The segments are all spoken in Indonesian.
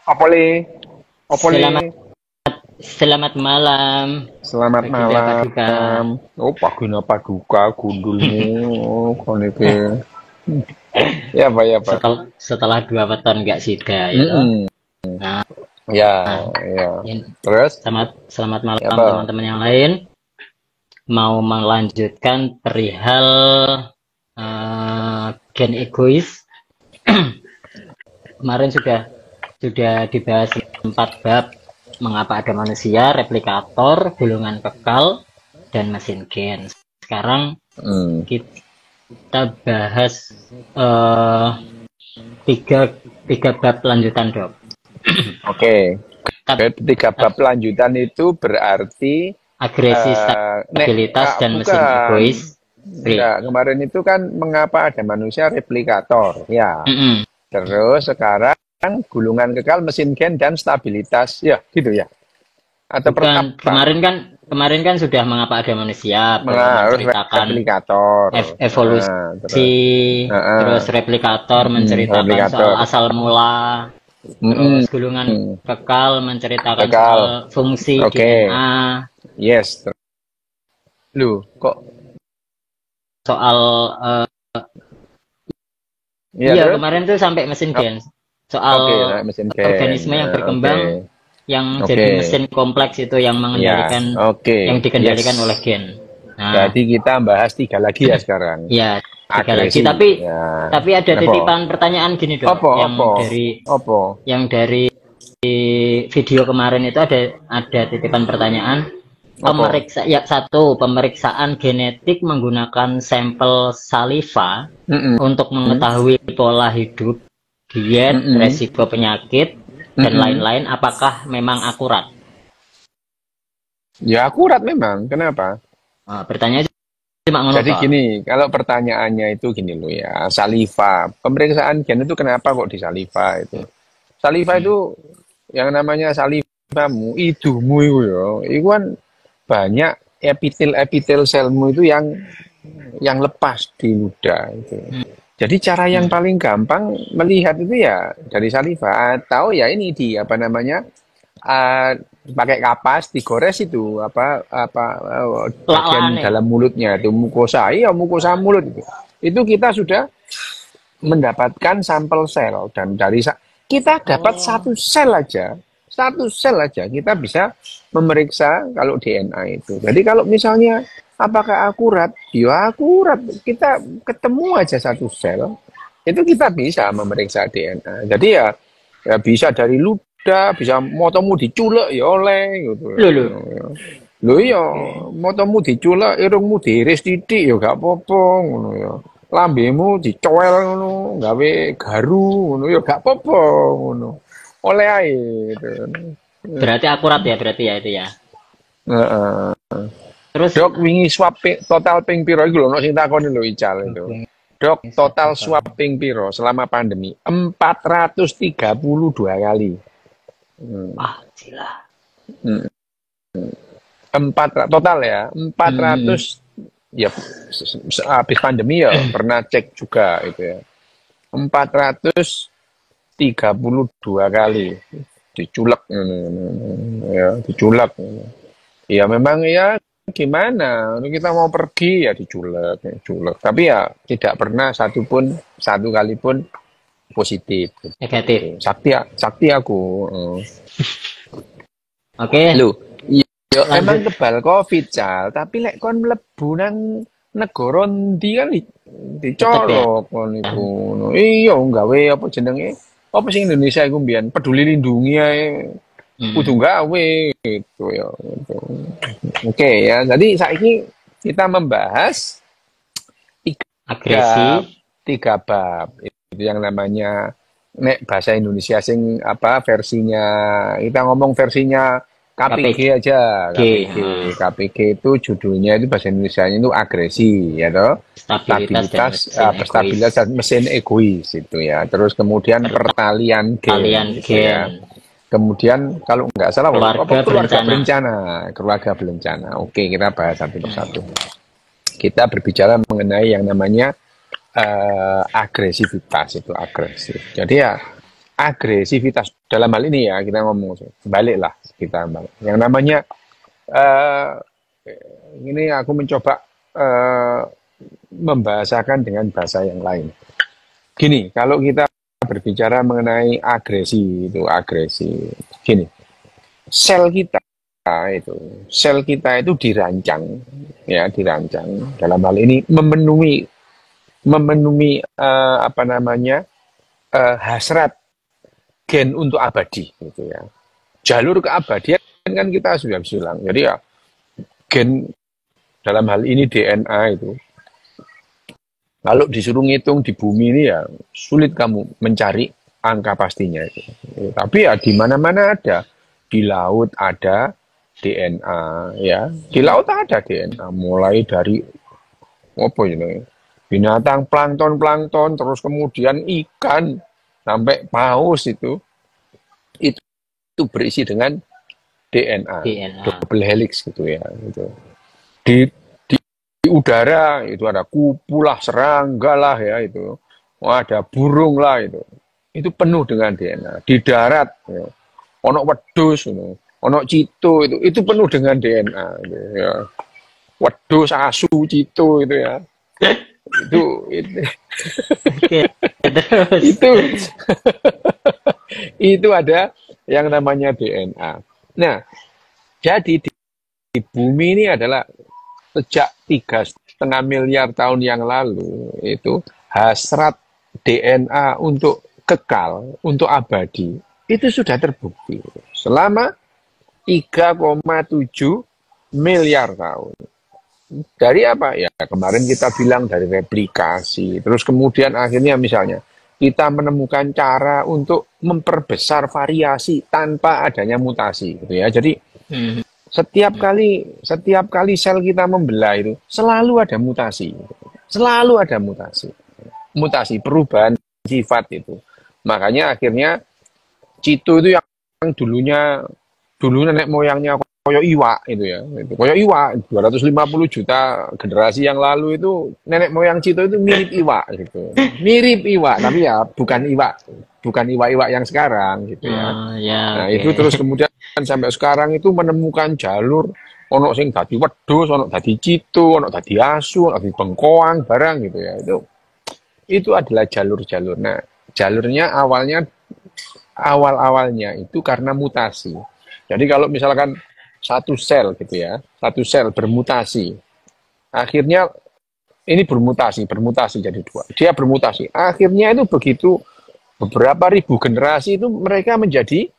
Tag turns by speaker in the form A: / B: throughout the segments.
A: Apa le? Apa le?
B: Selamat selamat malam,
A: Selamat
B: Baginda Paduka.
A: malam. Oh, Paguna Paduka gundulmu kon iki. Ya, Pak, ya, Pak.
B: Setelah 2 weton nggak sida ya toh.
A: Mm-mm.
B: Nah,
A: Ya, ya.
B: in-
A: Terus
B: selamat
A: ya,
B: malam
A: Pak.
B: teman-teman yang lain. Mau melanjutkan perihal gen egois. Kemarin sudah dibahas 4 bab, mengapa ada manusia, replikator, golongan kekal, dan mesin gen. Sekarang
A: Hmm.
B: kita bahas tiga bab lanjutan, Dok.
A: Oke.
B: Tapi
A: 3 bab lanjutan itu berarti
B: agresi, stabilitas, dan mesin egois.
A: Enggak, kemarin itu kan mengapa ada manusia replikator, ya.
B: Mm-mm.
A: Terus sekarang gulungan kekal, mesin gen dan stabilitas, ya, gitu ya. Atau
B: Bukan, kemarin kan sudah mengapa ada manusia, menceritakan
A: replikator,
B: evolusi, terus replikator menceritakan
A: replikator.
B: soal asal mula, terus gulungan kekal menceritakan soal fungsi DNA.
A: Yes. Lu kok
B: soal iya kemarin tuh sampai mesin gen, soal
A: mesin gen.
B: organisme yang berkembang, yang jadi mesin kompleks itu yang mengendalikan, yang dikendalikan oleh gen.
A: Nah, jadi kita bahas 3 lagi ya sekarang.
B: Iya, 3 lagi. Tapi ada titipan pertanyaan gini, Dok. Yang dari video kemarin itu ada titipan pertanyaan. Pemeriksaan genetik menggunakan sampel saliva untuk mengetahui pola hidup, diet, resiko penyakit, dan lain-lain, apakah memang akurat?
A: Ya akurat memang. Kenapa?
B: Pertanyaannya cuma ngono.
A: Jadi gini, kalau pertanyaannya itu gini loh ya, saliva, pemeriksaan gen itu kenapa kok di saliva itu? Saliva itu yang namanya salivamu, hidungmu itu ya, itu kan banyak epitel selmu itu yang lepas di ludah itu. Jadi cara yang paling gampang melihat itu ya dari saliva, atau ya ini di pakai kapas digores itu bagian dalam mulutnya itu mukosa, mukosa mulut itu. Itu kita sudah mendapatkan sampel sel, dan dari kita dapat satu sel aja kita bisa memeriksa kalau DNA itu. Jadi kalau misalnya apakah akurat? Ya akurat. Kita ketemu aja satu sel, itu kita bisa memeriksa DNA. Jadi ya bisa dari ludah, bisa motomu diculek ya oleh gitu. Lho iya, motomu diculek, irungmu diiris titik ya gak apa-apa ngono ya. Lambemu dicoel ngono, gawe garu ngono ya gak apa-apa ngono. Oleh ae gitu.
B: Berarti akurat ya, itu ya.
A: Terus Dok wingi swab total ping piro iku lho ono sing takoni lho Ical itu. Dok total swab ping piro selama pandemi? 432 kali.
B: Gila.
A: 4 total ya, 400 ya habis pandemi ya pernah cek juga itu ya. 432 kali diculek ya, ya memang ya gimana, kita mau pergi ya diculek, tapi ya tidak pernah satu kali pun positif,
B: negatif,
A: sakti aku.
B: Oke.
A: Lu yo emang kebal covid Cal, tapi lek kon mlebu nang negara ndi kan dicolok kon iku. Iya gawe apa jenenge? Apa sing Indonesia iku mbiyen peduli lindungi ae. Kudu gawe gitu ya. Oke ya, jadi saiki kita membahas 3 bab. Itu yang namanya nek bahasa Indonesia sing versinya, kita ngomong versinya KPG aja. KPG itu judulnya itu bahasa Indonesianya itu agresi ya toh. Stabilitas dan mesin egois itu ya. Terus kemudian pertalian gen. Gitu ya. Kemudian kalau nggak salah keluarga berencana. Oke, kita bahas satu persatu. Kita berbicara mengenai yang namanya agresivitas itu agresif. Jadi ya agresivitas dalam hal ini ya kita ngomong baliklah kita balik. Yang namanya eh, ini aku mencoba membahasakan dengan bahasa yang lain. Gini, kalau kita berbicara mengenai agresi itu agresi, gini, sel kita itu dirancang ya dirancang dalam hal ini memenuhi apa namanya hasrat gen untuk abadi gitu ya. Jalur keabadian kan kita sudah bilang. Jadi ya gen dalam hal ini DNA itu kalau disuruh ngitung di bumi ini ya sulit kamu mencari angka pastinya itu. Tapi ya di mana-mana ada. Di laut ada DNA ya. Di laut ada DNA mulai dari apa ini? Binatang plankton terus kemudian ikan sampai paus itu berisi dengan DNA. Double helix gitu ya gitu. Di udara itu ada kupu lah, serangga lah ya itu. Ada burung lah itu. Itu penuh dengan DNA. Di darat ya. Ono wedhus ono cito itu penuh dengan DNA gitu, ya. Wedhus, asu, cito itu ya. itu itu itu ada yang namanya DNA. Nah, jadi di bumi ini adalah sejak 3,5 miliar tahun yang lalu itu hasrat DNA untuk kekal, untuk abadi itu sudah terbukti selama 3,7 miliar tahun. Dari apa? Ya kemarin kita bilang dari replikasi. Terus kemudian akhirnya misalnya kita menemukan cara untuk memperbesar variasi tanpa adanya mutasi gitu ya. Jadi setiap kali sel kita membelah itu selalu ada mutasi. Selalu ada mutasi. Mutasi perubahan sifat itu. Makanya akhirnya cito itu yang dulu nenek moyangnya koyo iwak itu ya. Koyo iwak 250 juta generasi yang lalu itu nenek moyang cito itu mirip iwak gitu. Mirip iwak tapi ya bukan iwak yang sekarang gitu ya. Nah, itu terus kemudian sampai sekarang itu menemukan jalur ono sing dadi wedhus, ono dadi cito, ono dadi asu, ono dadi bengkoang barang gitu ya. Itu adalah jalur-jalur. Nah, jalurnya awalnya itu karena mutasi. Jadi kalau misalkan satu sel gitu ya, satu sel bermutasi, akhirnya ini bermutasi jadi dua. Dia bermutasi. Akhirnya itu begitu beberapa ribu generasi itu mereka menjadi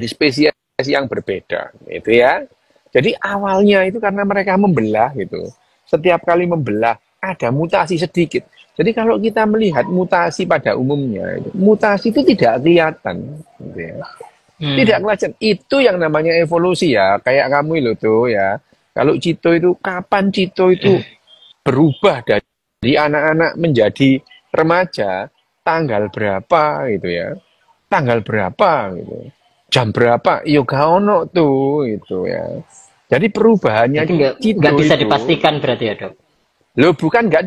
A: spesies yang berbeda, gitu ya. Jadi awalnya itu karena mereka membelah gitu. Setiap kali membelah ada mutasi sedikit. Jadi kalau kita melihat mutasi pada umumnya, mutasi itu tidak kelihatan, gitu ya. Tidak kelihatan. Itu yang namanya evolusi ya. Kayak kamu itu tuh ya. Kalau cito itu kapan cito itu berubah dari anak-anak menjadi remaja, tanggal berapa gitu ya. Tanggal berapa gitu. Jam berapa? Yo gak ono tuh gitu ya. Jadi perubahannya
B: nggak bisa dipastikan berarti ya, Dok.
A: Loh bukan nggak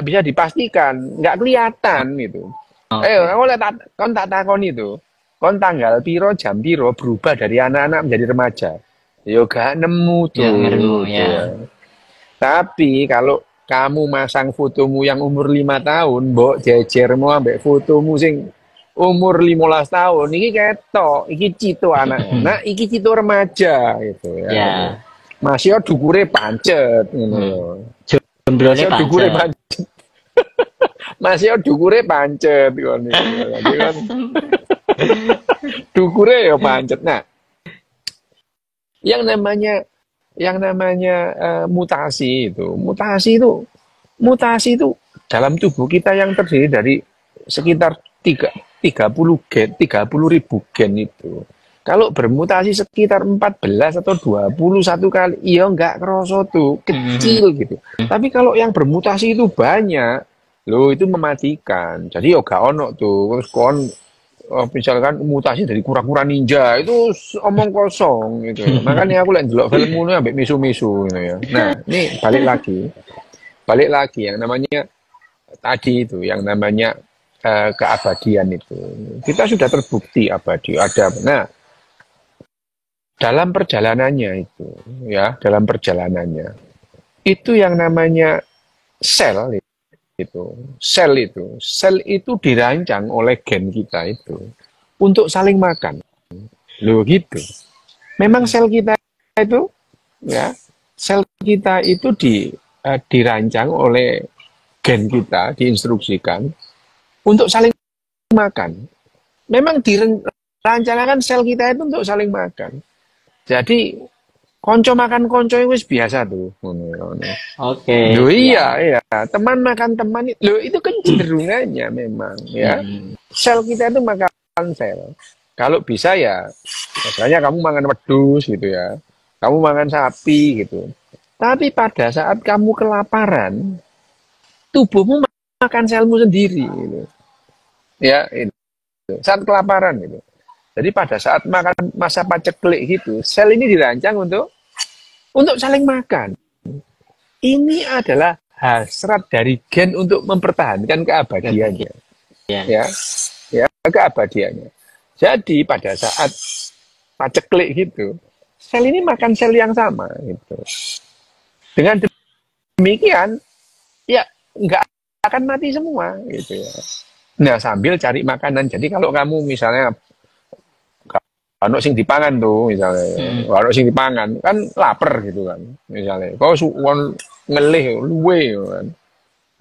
A: bisa dipastikan, nggak kelihatan gitu. Kamu lihat kon tak takon itu. Kon tanggal piro jam piro berubah dari anak-anak menjadi remaja. Yo gak nemu tuh.
B: Ya.
A: Tapi kalau kamu masang fotomu yang umur 5 tahun, mbok jejermu ambek fotomu sing umur 15 tahun, iki ketok, iki cito anak-anak, iki cito remaja gitu ya. Masih dukure pancet ngono.
B: Jomblone pancet.
A: Masih dukure pancet ngono. Kan dukure ya pancet. Nah, yang namanya mutasi itu dalam tubuh kita yang terdiri dari sekitar 30 ribu gen itu. Kalau bermutasi sekitar 14 atau 21 kali, iya nggak kerasa tuh, kecil gitu. Tapi kalau yang bermutasi itu banyak, loh itu mematikan. Jadi ya gak ono tuh, terus misalkan mutasi dari kura-kura ninja, itu omong kosong gitu. Makanya aku lihat delok filmmu ambek misu-misu gitu ya. Nah, ini balik lagi yang namanya tadi itu, yang namanya keabadian itu. Kita sudah terbukti abadi ada. Nah, dalam perjalanannya itu, ya, dalam perjalanannya itu yang namanya sel sel itu dirancang oleh gen kita itu untuk saling makan. Loh gitu. Memang sel kita itu, ya, sel kita itu dirancang oleh gen kita, diinstruksikan untuk saling makan. Memang direncanakan sel kita itu untuk saling makan. Jadi konco makan konco itu biasa tuh.
B: Oke.
A: Loh iya, teman makan teman. Loh itu kecenderungannya memang, ya. Sel kita itu makan sel. Kalau bisa ya, misalnya kamu makan wedhus gitu ya, kamu makan sapi gitu. Tapi pada saat kamu kelaparan, tubuhmu makan selmu sendiri gitu. Ya, itu. Saat kelaparan gitu. Jadi pada saat makan masa paceklik gitu, sel ini dirancang untuk saling makan. Ini adalah hasrat dari gen untuk mempertahankan keabadiannya. Ya, keabadiannya. Jadi pada saat paceklik gitu, sel ini makan sel yang sama gitu. Dengan demikian, ya nggak akan mati semua gitu ya. Nah, sambil cari makanan. Jadi kalau kamu misalnya ono sing dipangan tuh misalnya, ono sing dipangan kan lapar gitu kan, misalnya kau suwon ngelih luwe kan,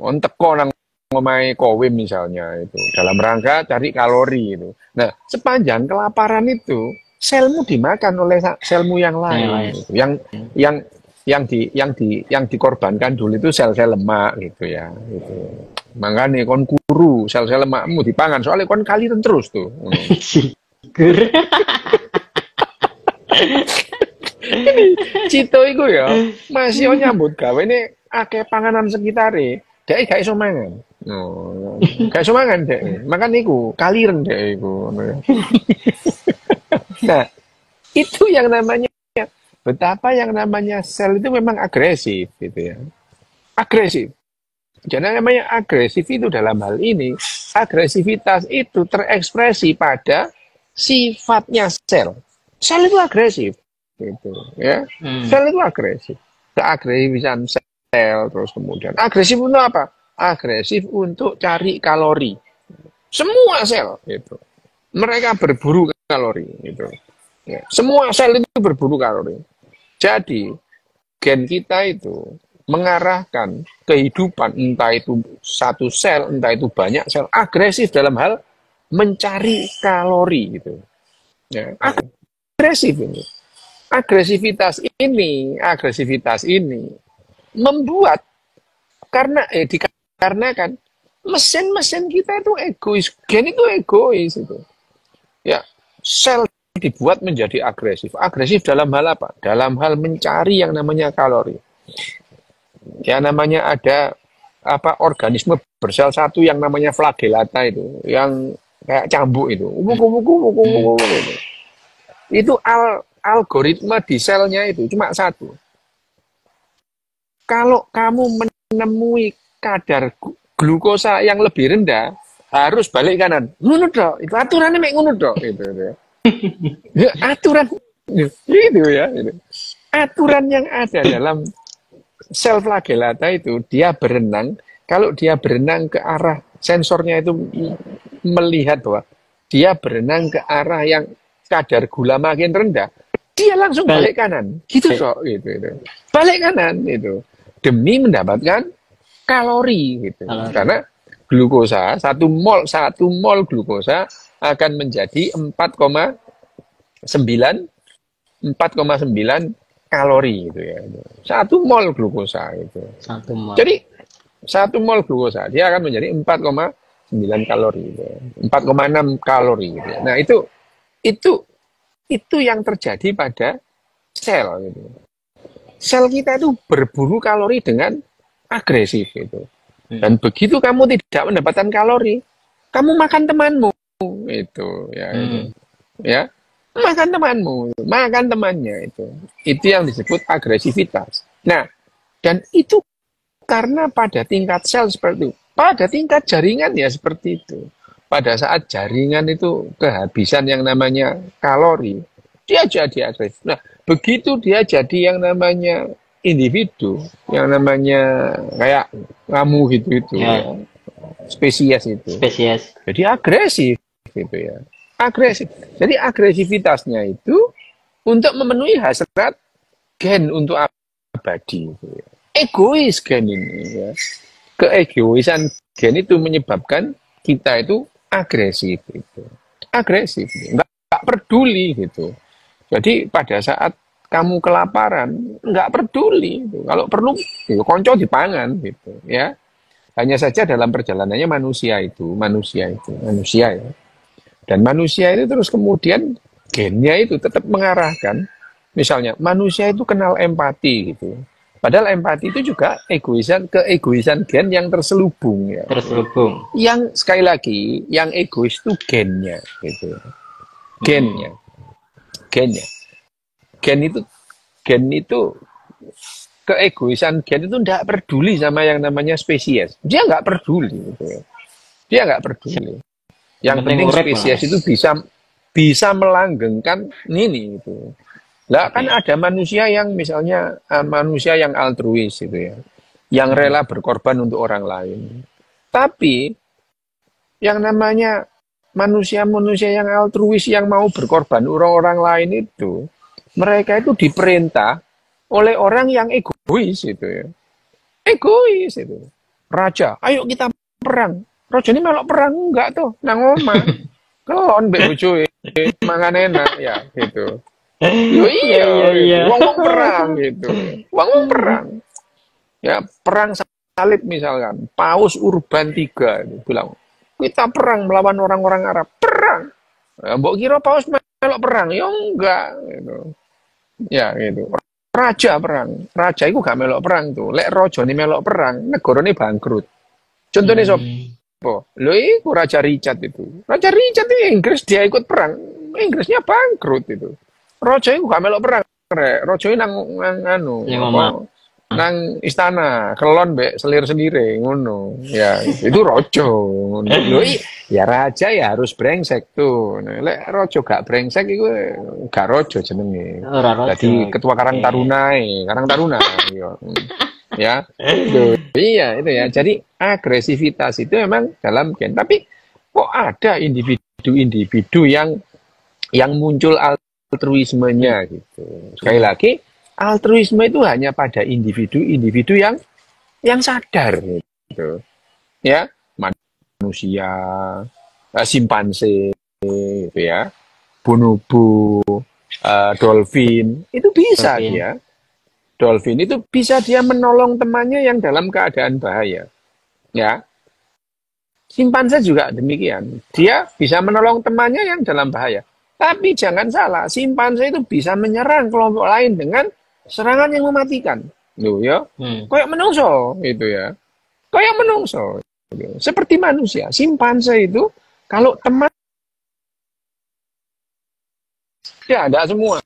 A: on teko nang omahe kowe misalnya itu dalam rangka cari kalori itu. Nah, sepanjang kelaparan itu selmu dimakan oleh selmu yang lain, gitu. yang dikorbankan dulu itu sel-sel lemak gitu ya, gitu. Makanya kon kuru sel-sel lemakmu dipangan soalnya kon kaliren terus tuh. Ini Cito iku ya masih nyambut gawe ini akeh panganan sekitare dhek gak iso mangan. Gak iso mangan dhek. Makan iku kaliren dhek iku. Nah, itu yang namanya betapa yang namanya sel itu memang agresif gitu ya. Agresif. Jadi namanya agresif itu dalam hal ini, agresivitas itu terekspresi pada sifatnya sel. Sel itu agresif, gitu, ya. Sel itu agresif. Keagresifisan sel terus kemudian. Agresif untuk apa? Agresif untuk cari kalori. Semua sel, gitu. Mereka berburu kalori, gitu. Ya. Semua sel itu berburu kalori. Jadi gen kita itu mengarahkan kehidupan, entah itu satu sel, entah itu banyak sel, agresif dalam hal mencari kalori gitu. Ya, agresif ini. Agresivitas ini membuat dikarenakan mesin-mesin kita itu egois, gen itu egois itu. Ya, sel dibuat menjadi agresif. Agresif dalam hal apa? Dalam hal mencari yang namanya kalori. Ya namanya ada organisme bersel satu yang namanya flagellata itu, yang kayak cambuk itu, itu. Itu algoritma di selnya itu cuma satu. Kalau kamu menemui kadar glukosa yang lebih rendah, harus balik kanan. Ngono dok, itu aturannya mek ngono dok, itu. Ya, aturan itu ya. Itu. Aturan yang ada dalam sel flagellata itu, dia berenang, kalau dia berenang ke arah sensornya itu melihat bahwa dia berenang ke arah yang kadar gula makin rendah, dia langsung balik kanan. Gitu kok, gitu. Balik kanan itu demi mendapatkan kalori gitu. Karena glukosa 1 mol glukosa akan menjadi 4,9 kalori gitu ya. 1 mol glukosa itu.
B: 1 mol.
A: Jadi 1 mol glukosa dia akan menjadi 4,9 kalori gitu. 4,6 kalori gitu ya. Nah, itu yang terjadi pada sel gitu. Sel kita itu berburu kalori dengan agresif gitu. Dan begitu kamu tidak mendapatkan kalori, kamu makan temanmu itu ya. Itu. Ya. Makan temanmu, makan temannya itu. Itu yang disebut agresivitas. Nah, dan itu karena pada tingkat sel seperti itu, Pada tingkat jaringan ya seperti itu. Pada saat jaringan itu kehabisan yang namanya kalori, dia jadi agresif. Nah, begitu dia jadi yang namanya individu, yang namanya kayak kamu gitu itu, ya. Spesies itu.
B: Spesies.
A: Jadi agresif gitu ya. Agresif. Jadi agresivitasnya itu untuk memenuhi hasrat gen untuk abadi. Gitu ya. Egois gen ini ya. Keegoisan gen itu menyebabkan kita itu agresif gitu. Agresif, nggak peduli gitu. Jadi pada saat kamu kelaparan, nggak peduli. Gitu. Kalau perlu, gitu, konco dipangan gitu ya. Hanya saja dalam perjalanannya manusia ya. Dan manusia itu terus kemudian gennya itu tetap mengarahkan. Misalnya manusia itu kenal empati gitu. Padahal empati itu juga keegoisan gen yang terselubung ya.
B: Terselubung.
A: Yang sekali lagi, yang egois itu gennya gitu. Gennya. Gen itu keegoisan gen itu tidak peduli sama yang namanya spesies. Dia nggak peduli gitu. Dia nggak peduli. Yang penting spesies itu bisa melanggengkan ini gitu. Lah kan ada manusia yang misalnya manusia yang altruis gitu ya, yang rela berkorban untuk orang lain. Tapi yang namanya manusia-manusia yang altruis yang mau berkorban orang-orang lain itu, mereka itu diperintah oleh orang yang egois gitu ya. Egois itu. Raja, ayo kita perang. Raja ini melok perang enggak tuh, nang omah. Kelon mbek bojoe, mangan enak ya gitu. Iya. Wong perang gitu. Wong perang. Ya, perang salib misalkan. Paus Urban III itu bilang, kita perang melawan orang-orang Arab. Perang. Ya, mbok kira Paus melok perang? Ya enggak gitu. Ya gitu. Raja perang. Raja itu gak melok perang tuh. Lek raja ini melok perang, negara ini bangkrut. Contohnya sopo? Lho iku Raja Richard itu. Raja Richard itu Inggris dia ikut perang. Inggrisnya bangkrut itu. Raja itu gak melok perang, Raja itu nang istana, kelon mbek selir-selire ngono. Ya, itu raja. Ya raja ya harus brengsek tuh. Lek raja gak brengsek iku gak raja jenenge. Jadi ketua Karang Taruna ya. Iya, itu ya. Jadi agresivitas itu memang dalam gen. Tapi kok ada individu-individu yang muncul altruismenya gitu. Sekali lagi, altruisme itu hanya pada individu-individu yang sadar gitu. Ya, manusia, simpanse gitu ya. Bonobo, dolphin, itu bisa dia. Dolphin itu bisa dia menolong temannya yang dalam keadaan bahaya. Ya. Simpanse juga demikian. Dia bisa menolong temannya yang dalam bahaya. Tapi jangan salah, simpanse itu bisa menyerang kelompok lain dengan serangan yang mematikan. Loh ya, kayak menungso gitu ya. Kayak menungso. Seperti manusia, simpanse itu kalau teman ya ada semua.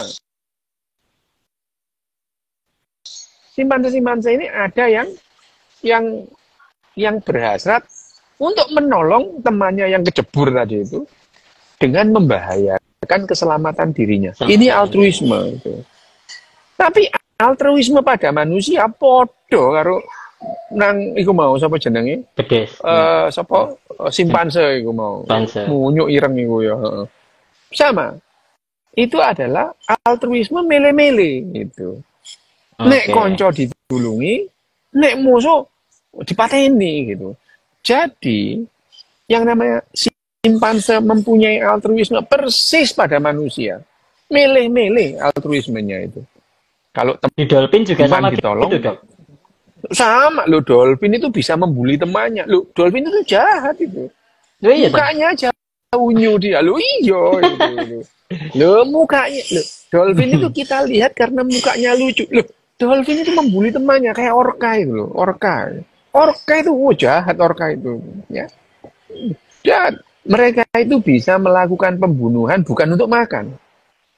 A: Simpanse ini ada yang berhasrat untuk menolong temannya yang kecebur tadi itu dengan membahayakan keselamatan dirinya. Ini altruisme itu. Tapi altruisme pada manusia podo karo nang iku mau sapa jenenge?
B: Bedes.
A: Sapa simpanse iku mau. Munyuk ireng iku ya, Sama. Itu adalah altruisme mele-mele gitu. Nek konco ditulungi, nek musuh dipateni gitu. Jadi yang namanya simpanse mempunyai altruisme persis pada manusia. Milih-milih altruismenya itu. Kalau
B: di dolphin juga sama
A: ditolong,
B: gitu, Dok.
A: Sama lo, dolphin itu bisa membuli temannya. Lo, dolphin itu jahat itu.
B: Loh, iya,
A: mukanya aja unyu dia. Lo iya itu. Lo mukanya, lo dolphin itu kita lihat karena mukanya lucu. Lo, dolphin itu membuli temannya kayak orca itu lo, orca. Orca itu jahat orca itu, ya. Dan mereka itu bisa melakukan pembunuhan bukan untuk makan,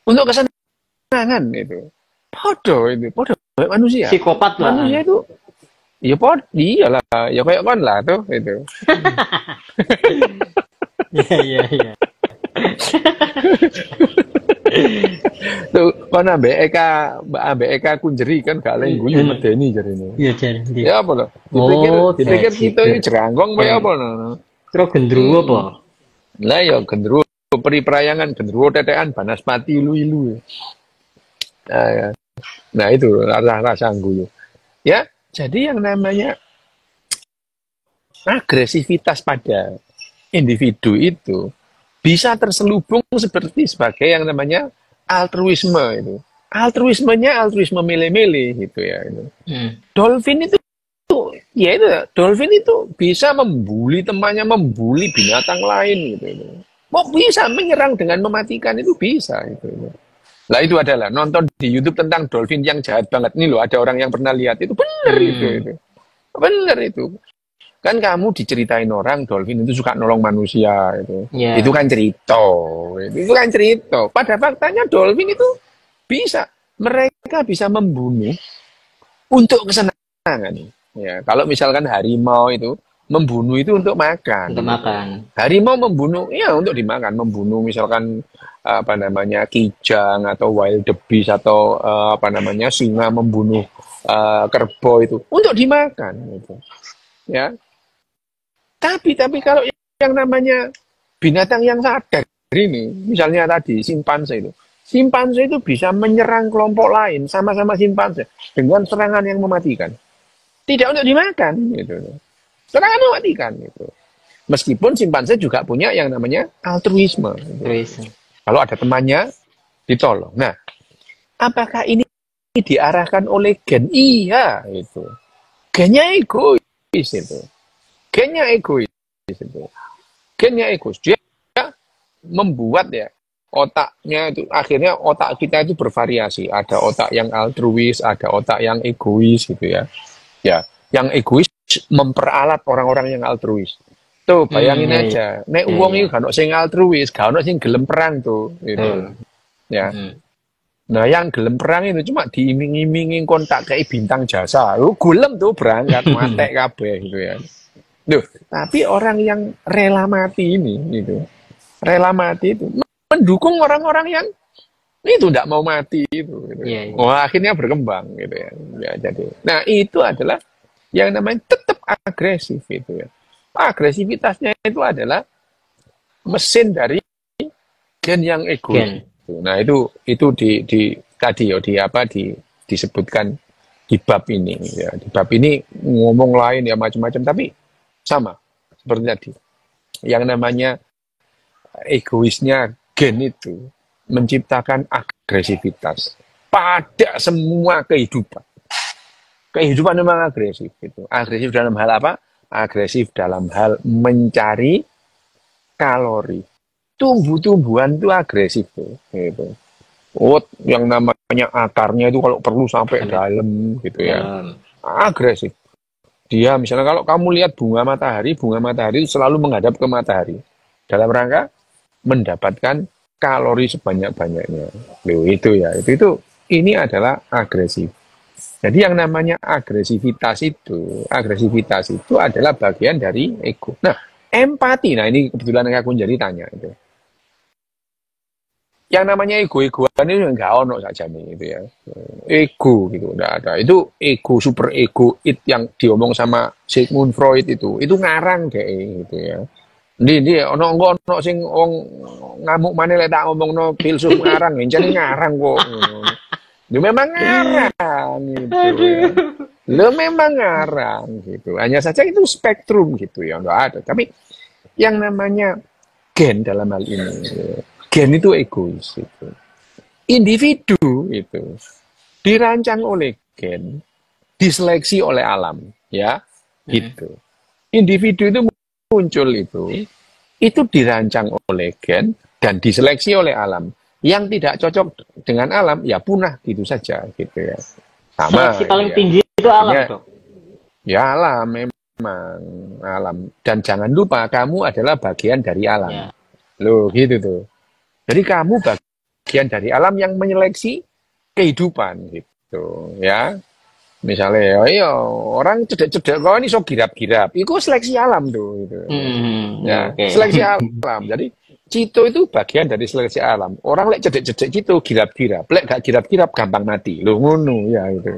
A: untuk kesenangan itu. Podo manusia.
B: Psikopat lah.
A: Manusia itu Ya iyalah, ya kayak kon lah tuh itu.
B: Iya, iya, iya.
A: Tuh, kon ambek Eka Kunjeri kan gak leng guyu medeni jarine.
B: Iya, jadi.
A: Ya apa loh?
B: Oh,
A: Dipikir kita
B: bajigur.
A: ini jeranggong apa ya apa loh?
B: Kira gendruwo apa?
A: Lah ya gendruwo periperayangan, gendruwo tetean, banaspati ilu-ilu. Nah, ya. Nah itu rasa guyu. Ya, jadi yang namanya agresivitas pada individu itu bisa terselubung seperti sebagai yang namanya altruisme itu. Altruismenya altruisme mele-mele gitu ya. Itu. Dolphin itu ya itu dolphin itu bisa membuli temannya, membuli binatang lain gitu. Mau bisa menyerang dengan mematikan itu bisa itu. Lah itu adalah nonton di YouTube tentang dolphin yang jahat banget. Ini loh ada orang yang pernah lihat itu benar itu. Benar itu. Kan kamu diceritain orang dolphin itu suka nolong manusia itu. Yeah. Itu kan cerita. Itu kan cerita. Pada faktanya dolphin itu bisa mereka bisa membunuh untuk kesenangan. Ya, kalau misalkan harimau itu membunuh itu untuk makan.
B: Untuk makan.
A: Harimau membunuh ya untuk dimakan, membunuh misalkan apa namanya kijang atau wild beast atau apa namanya singa membunuh kerbau itu untuk dimakan gitu. Ya. Tapi kalau yang namanya binatang yang sadar ini, misalnya tadi simpanse itu bisa menyerang kelompok lain sama-sama simpanse dengan serangan yang mematikan. Tidak untuk dimakan gitu. Serangan mematikan gitu. Meskipun simpanse juga punya yang namanya altruisme. Gitu. Kalau ada temannya ditolong. Nah, apakah ini diarahkan oleh gen? Iya itu. Gennya egois itu. Gennya egois itu. Gennya egois. Dia membuat ya otaknya itu akhirnya otak kita itu bervariasi. Ada otak yang altruis, ada otak yang egois gitu ya. Ya, yang egois memperalat orang-orang yang altruis. Tuh, bayangin aja. Nek wong iki gak ono sing altruis, gak ono sing gelem perang tuh, gitu. Ya. Nah, yang gelem perang itu cuma diiming-imingi kontak kayak bintang jasa. Lu gelem tuh berangkat matek kabeh gitu ya. Duh, tapi orang yang rela mati ini gitu. Rela mati itu mendukung orang-orang yang itu tidak mau mati itu gitu. Yeah, yeah. Oh, akhirnya berkembang gitu ya. Ya jadi. Nah, itu adalah yang namanya tetap agresif itu ya. Agresivitasnya itu adalah mesin dari gen yang egois. Nah, itu tadi ya disebutkan di bab ini ya. Di bab ini ngomong lain ya macam-macam tapi sama seperti tadi. Yang namanya egoisnya gen itu menciptakan agresivitas pada semua kehidupan. Kehidupan memang agresif itu. Agresif dalam hal apa? Agresif dalam hal mencari kalori. Tumbuh-tumbuhan itu agresif tuh, gitu. Oh, yang namanya akarnya itu kalau perlu sampai dalam gitu ya. Agresif. Dia misalnya kalau kamu lihat bunga matahari itu selalu menghadap ke matahari. Dalam rangka mendapatkan kalori sebanyak-banyaknya. Loh, itu ya. Itu ini adalah agresif. Jadi yang namanya agresivitas itu adalah bagian dari ego. Nah, empati. Nah, ini kebetulan aku jadi tanya itu. Yang namanya ego-egoan itu enggak ono saja nih gitu ya. Ego gitu, enggak ada. Itu ego, super ego yang diomong sama Sigmund Freud itu ngarang deh gitu ya. Ndi ono sing wong ngamuk maneh lek tak ngomongno filsuf ngarang, encene ngarang kok. Lu memang ngarang gitu ya. Lu memang ngarang gitu. Hanya saja itu spektrum gitu ya, enggak ada. Tapi yang namanya gen dalam hal ini, gen itu egois itu. Individu itu dirancang oleh gen, diseleksi oleh alam, ya, gitu. Individu itu muncul itu dirancang oleh gen dan diseleksi oleh alam. Yang tidak cocok dengan alam ya punah gitu saja gitu ya. Sama.
B: Seleksi paling tinggi itu alam, Dok.
A: Ya alam memang alam. Dan jangan lupa kamu adalah bagian dari alam. Ya. Loh gitu tuh. Jadi kamu bagian dari alam yang menyeleksi kehidupan gitu ya. Misalnya, iya orang cedek-cedek kau ini so girap-girap, itu seleksi alam tuh, gitu. Ya,
B: Oke.
A: seleksi alam. Jadi Cito itu bagian dari seleksi alam. Orang lek cedek-cedek Cito girap-girap, lek gak girap-girap gampang mati. Lo ngono ya itu.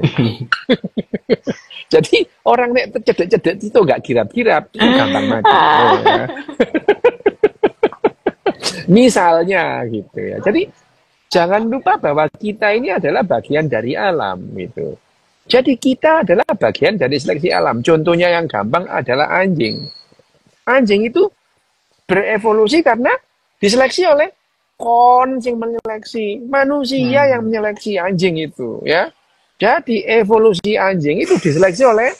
A: Jadi orang lek cedek-cedek Cito gak girap-girap itu gampang mati. Ya. Misalnya gitu ya. Jadi jangan lupa bahwa kita ini adalah bagian dari alam gitu. Jadi kita adalah bagian dari seleksi alam. Contohnya yang gampang adalah anjing. Anjing itu berevolusi karena diseleksi oleh kon yang menyeleksi. Manusia yang menyeleksi anjing itu ya. Jadi evolusi anjing itu diseleksi oleh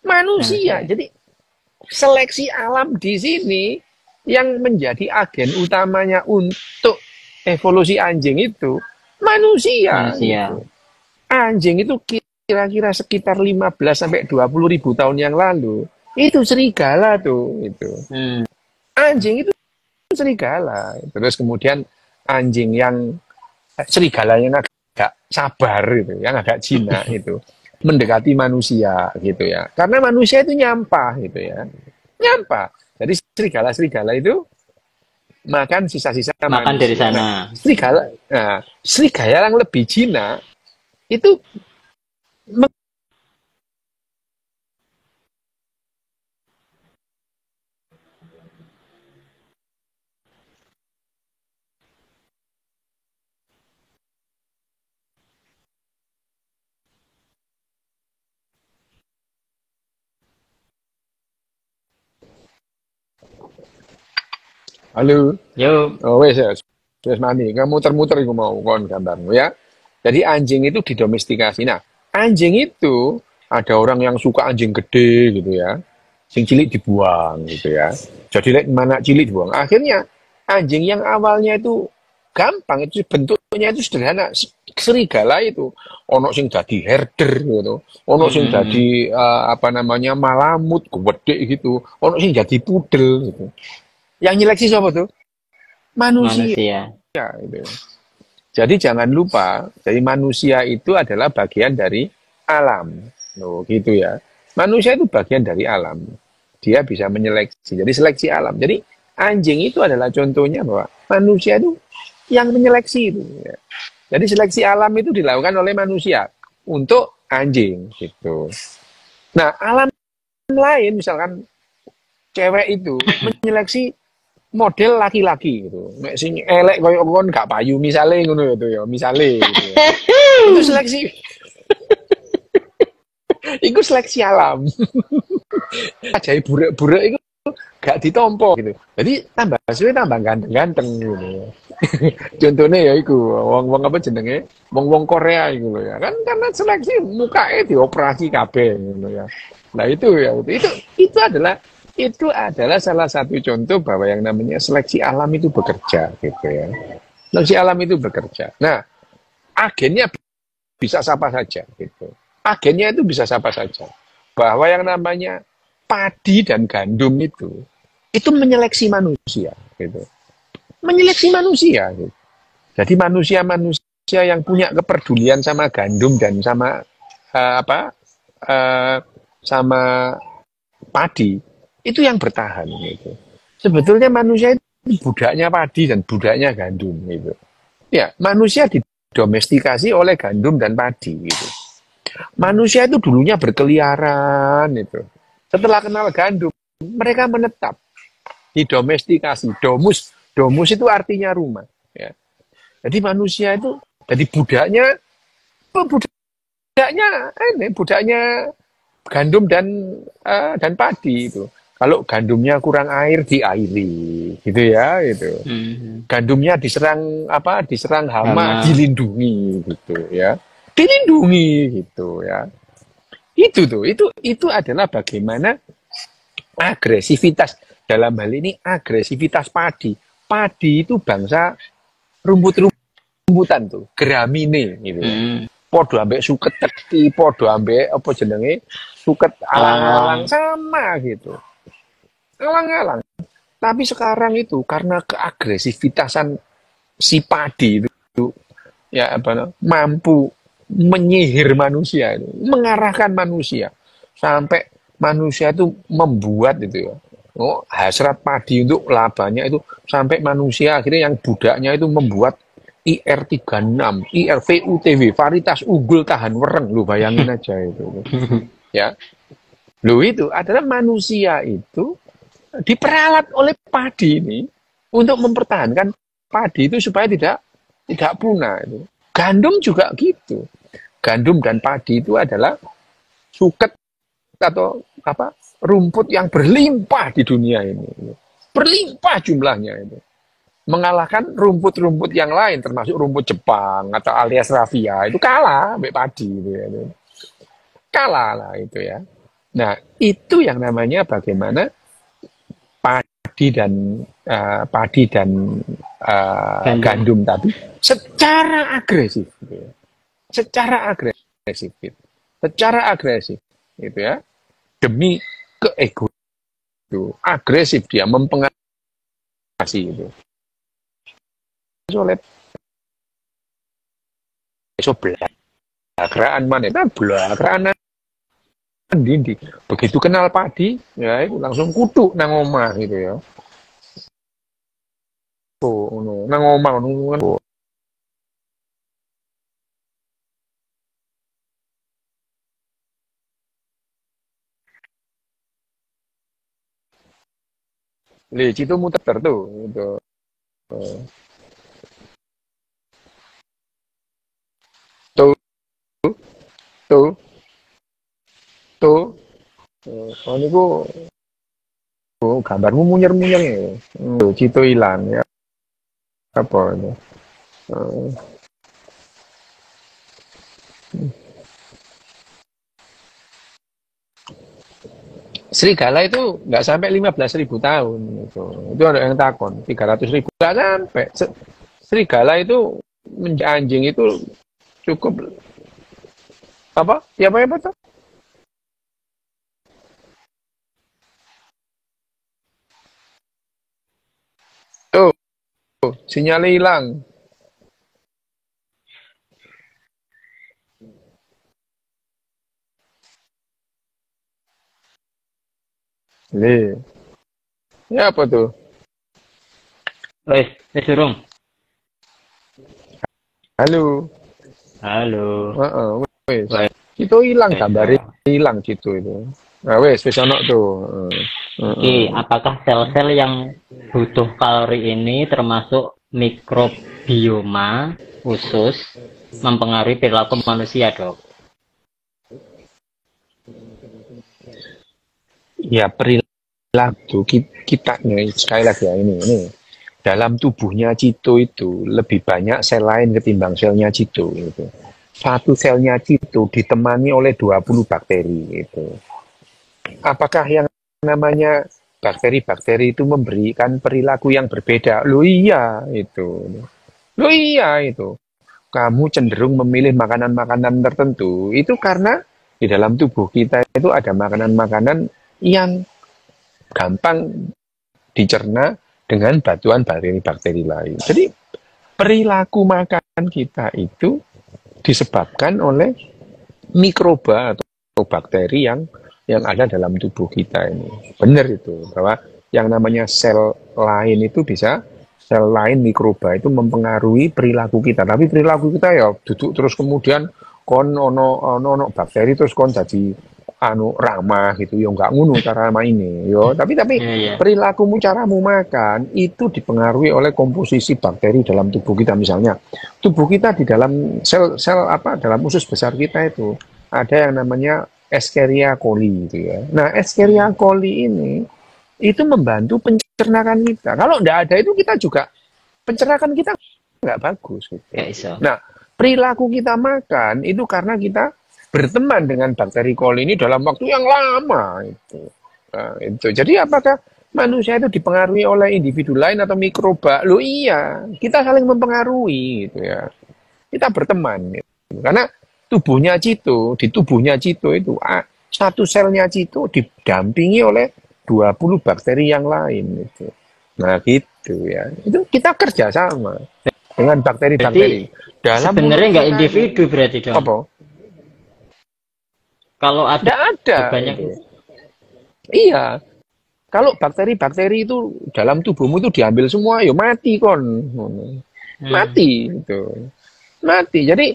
A: manusia. Jadi seleksi alam di sini yang menjadi agen utamanya untuk evolusi anjing itu manusia. Gitu. Anjing itu kira-kira sekitar 15 sampai 20 ribu tahun yang lalu itu serigala tuh itu. Anjing itu serigala. Terus kemudian anjing yang serigala yang agak sabar gitu, yang agak jinak itu mendekati manusia gitu ya. Karena manusia itu nyampah gitu ya. Nyampah. Jadi serigala-serigala itu makan sisa-sisa
B: makan manusia. Dari sana.
A: Nah, serigala yang lebih jinak itu halo.
B: Yo.
A: Oh, wes mandi. Kamu muter-muter iku mau kon gambarmu ya. Jadi anjing itu didomestikasi. Nah, anjing itu ada orang yang suka anjing gede gitu ya. Sing cilik dibuang gitu ya. Jadi mana cilik dibuang. Akhirnya anjing yang awalnya itu gampang, itu bentuknya itu sederhana. Serigala itu ono sing dadi herder gitu. Ono sing dadi malamut gede gitu. Ono sing dadi pudel gitu. Yang nyeleksi siapa tuh? Manusia. Gitu. Jadi jangan lupa, jadi manusia itu adalah bagian dari alam. Loh, gitu ya. Manusia itu bagian dari alam. Dia bisa menyeleksi. Jadi seleksi alam. Jadi anjing itu adalah contohnya bahwa manusia itu yang menyeleksi itu. Ya. Jadi seleksi alam itu dilakukan oleh manusia untuk anjing gitu. Nah, alam lain misalkan cewek itu menyeleksi model laki-laki gitu. Nek sing elek koyo kon gak payu misale ngono gitu ya, misale gitu ya. Itu seleksi. Iku seleksi alam. Ajae burek-burek iku gak ditompo gitu. Jadi tambah suwe tambah ganteng-ganteng gitu. Contohnya ya iku wong-wong apa jenenge? Wong-wong Korea iku lho ya. Kan karena seleksi mukanya dioperasi kabeh gitu ya. Nah itu ya itu adalah salah satu contoh bahwa yang namanya seleksi alam itu bekerja gitu ya. Seleksi alam itu bekerja. Nah, agennya bisa siapa saja gitu. Agennya itu bisa siapa saja. Bahwa yang namanya padi dan gandum itu menyeleksi manusia gitu. Menyeleksi manusia gitu. Jadi manusia yang punya kepedulian sama gandum dan sama sama padi itu yang bertahan gitu. Sebetulnya manusia itu budaknya padi dan budaknya gandum gitu. Ya, manusia didomestikasi oleh gandum dan padi gitu. Manusia itu dulunya berkeliaran itu. Setelah kenal gandum, mereka menetap. Didomestikasi. Domus itu artinya rumah, ya. Jadi manusia itu jadi budaknya gandum dan padi itu. Kalau gandumnya kurang air diairi, gitu ya, gitu. Gandumnya diserang hama, dilindungi, gitu ya. Dilindungi, gitu ya. Itu adalah bagaimana agresivitas dalam hal ini agresivitas padi. Padi itu bangsa rumput-rumputan tuh, gramine, gitu. Podo ambek suket teki, podo ambek apa jenenge suket alang-alang sama gitu. Alang-alang. Tapi sekarang itu karena keagresivitasan si padi itu ya mampu menyihir manusia itu, mengarahkan manusia sampai manusia itu membuat itu ya. Oh, hasrat padi untuk labanya itu sampai manusia akhirnya yang budaknya itu membuat IR36, IRVUTW, varietas unggul tahan wereng, lu bayangin aja itu. Ya. Lu itu adalah manusia itu diperalat oleh padi ini untuk mempertahankan padi itu supaya tidak punah itu. Gandum juga gitu. Gandum dan padi itu adalah suket atau apa rumput yang berlimpah di dunia ini. Berlimpah jumlahnya itu. Mengalahkan rumput-rumput yang lain termasuk rumput Jepang atau alias raffia itu kalah sampai padi itu ya. Kalah lah itu ya. Nah, itu yang namanya bagaimana padi dan gandum tadi secara agresif gitu ya. Secara agresif gitu ya. Demi keego itu agresif dia mempengaruhi itu. Oleh so belagraan mana belagraan dindi begitu kenal padi ya itu langsung kutuk nang omah gitu ya. Oh, nang omah ngono. Leci itu muter tuh itu. Tuh tuh tuh oh niku gambarmu munyer-munyer ya. Cito hilang ya. Apa itu? Serigala itu nggak sampai 15.000 tahun itu ada yang takon 300.000 nggak sampai. Serigala itu anjing itu cukup apa? Ya apa tuh? Tuh, sinyalnya hilang. Nih, ya apa tuh?
B: Wes surung.
A: Halo. Wes. Itu hilang gambarnya hilang gitu itu. Nah, wes ono tuh.
B: Oke, apakah sel-sel yang butuh kalori ini termasuk mikrobioma khusus mempengaruhi perilaku manusia, Dok?
A: Ya perilaku kita nih sekali lagi ya ini dalam tubuhnya Cito itu lebih banyak sel lain ketimbang selnya Cito gitu. Satu selnya Cito ditemani oleh 20 bakteri gitu. Apakah yang namanya bakteri-bakteri itu memberikan perilaku yang berbeda? Lo iya itu. Kamu cenderung memilih makanan-makanan tertentu itu karena di dalam tubuh kita itu ada makanan-makanan yang gampang dicerna dengan bantuan bakteri-bakteri lain. Jadi perilaku makan kita itu disebabkan oleh mikroba atau bakteri yang ada dalam tubuh kita ini. Benar itu bahwa yang namanya sel lain itu bisa sel lain mikroba itu mempengaruhi perilaku kita. Tapi perilaku kita ya duduk terus kemudian kon ono bakteri terus kon jadi ramah gitu ya nggak ngono cara ini yo tapi perilakumu caramu makan itu dipengaruhi oleh komposisi bakteri dalam tubuh kita. Misalnya tubuh kita di dalam sel dalam usus besar kita itu ada yang namanya Escherichia coli gitu ya. Nah Escherichia coli ini itu membantu pencernaan kita. Kalau nggak ada itu kita juga pencernaan kita nggak bagus gitu. Nah perilaku kita makan itu karena kita berteman dengan bakteri coli ini dalam waktu yang lama itu. Nah, itu. Jadi apakah manusia itu dipengaruhi oleh individu lain atau mikroba? Loh iya, kita saling mempengaruhi gitu ya. Kita berteman gitu. Karena tubuhnya Cito, di tubuhnya Cito itu satu selnya Cito didampingi oleh 20 bakteri yang lain gitu. Nah gitu ya. Itu kita kerjasama. dengan bakteri-bakteri. Dalam
B: sebenarnya nggak individu berarti dong.
A: Apa?
B: Kalau ada banyak.
A: Iya. Kalau bakteri-bakteri itu dalam tubuhmu itu diambil semua, ya mati kon. Mati itu. Mati. Jadi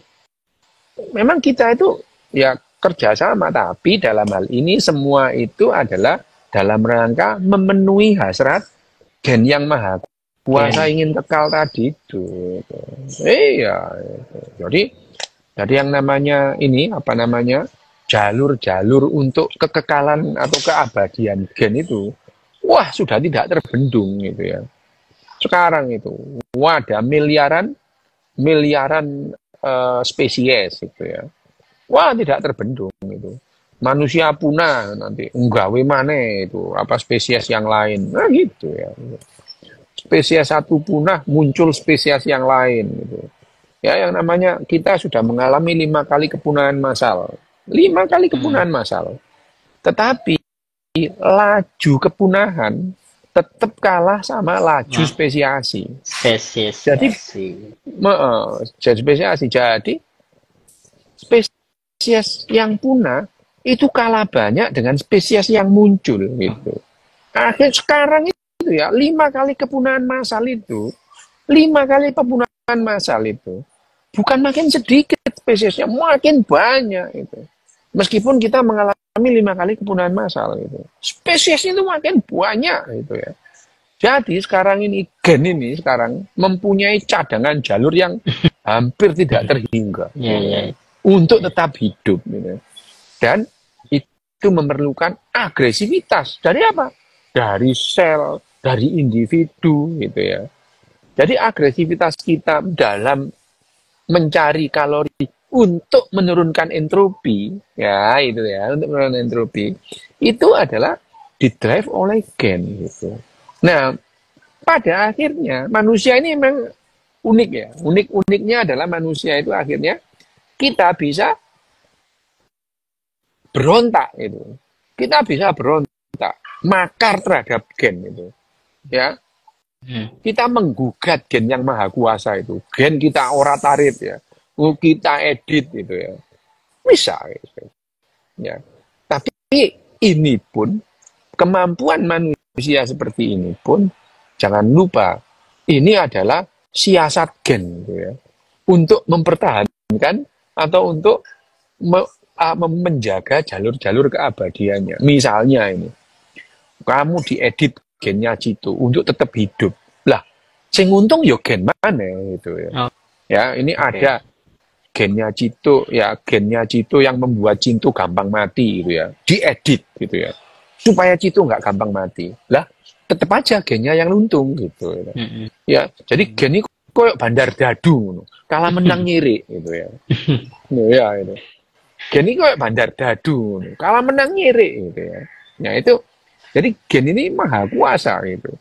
A: memang kita itu ya kerjasama, tapi dalam hal ini semua itu adalah dalam rangka memenuhi hasrat gen yang maha kuasa ingin kekal tadi itu. Iya. Jadi yang namanya ini apa namanya jalur-jalur untuk kekekalan atau keabadian gen itu, wah sudah tidak terbendung gitu ya. Sekarang itu, wah ada miliaran spesies gitu ya. Wah tidak terbendung itu. Manusia punah nanti nggawe maneh itu apa spesies yang lain. Nah gitu ya. Spesies satu punah muncul spesies yang lain gitu. Ya yang namanya kita sudah mengalami 5 kali kepunahan massal. 5 kali kepunahan massal. Tetapi laju kepunahan tetap kalah sama laju spesiasi. Jadi spesiasi. Jadi spesies yang punah itu kalah banyak dengan spesies yang muncul gitu. Akhir sekarang itu ya 5 kali kepunahan massal itu, 5 kali kepunahan massal itu bukan makin sedikit spesiesnya, makin banyak itu. Meskipun kita mengalami 5 kali kepunahan massal itu, spesies itu makin banyak itu ya. Jadi sekarang ini gen ini sekarang mempunyai cadangan jalur yang hampir tidak terhingga untuk tetap hidup gitu. Dan itu memerlukan agresivitas dari apa? Dari sel, dari individu gitu ya. Jadi agresivitas kita dalam mencari kalori untuk menurunkan entropi, ya itu ya, untuk menurunkan entropi, itu adalah didrive oleh gen gitu. Nah, pada akhirnya manusia ini memang unik ya. Uniknya adalah manusia itu akhirnya kita bisa berontak itu. Kita bisa berontak, makar terhadap gen itu. Ya. Kita menggugat gen yang maha kuasa itu. Gen kita oratarit ya. Kita edit gitu ya. Bisa gitu. Ya. Tapi ini pun kemampuan manusia seperti ini pun jangan lupa ini adalah siasat gen gitu ya. Untuk mempertahankan atau untuk menjaga jalur-jalur keabadiannya. Misalnya ini, kamu diedit gennya Cito untuk tetap hidup. Lah, sing untung yo gen mana gitu ya. Ya, ini ada gennya Cito yang membuat Cito gampang mati gitu ya. Diedit gitu ya. Supaya Cito nggak gampang mati. Lah, tetap aja gennya yang untung gitu ya. Ya, jadi gen ini koyok bandar dadu, kalah menang nyiri gitu ya. Ya itu. Gen ini koyok bandar dadu, kalah menang nyiri gitu ya. Ya itu. Jadi gen ini maha kuasa gitu.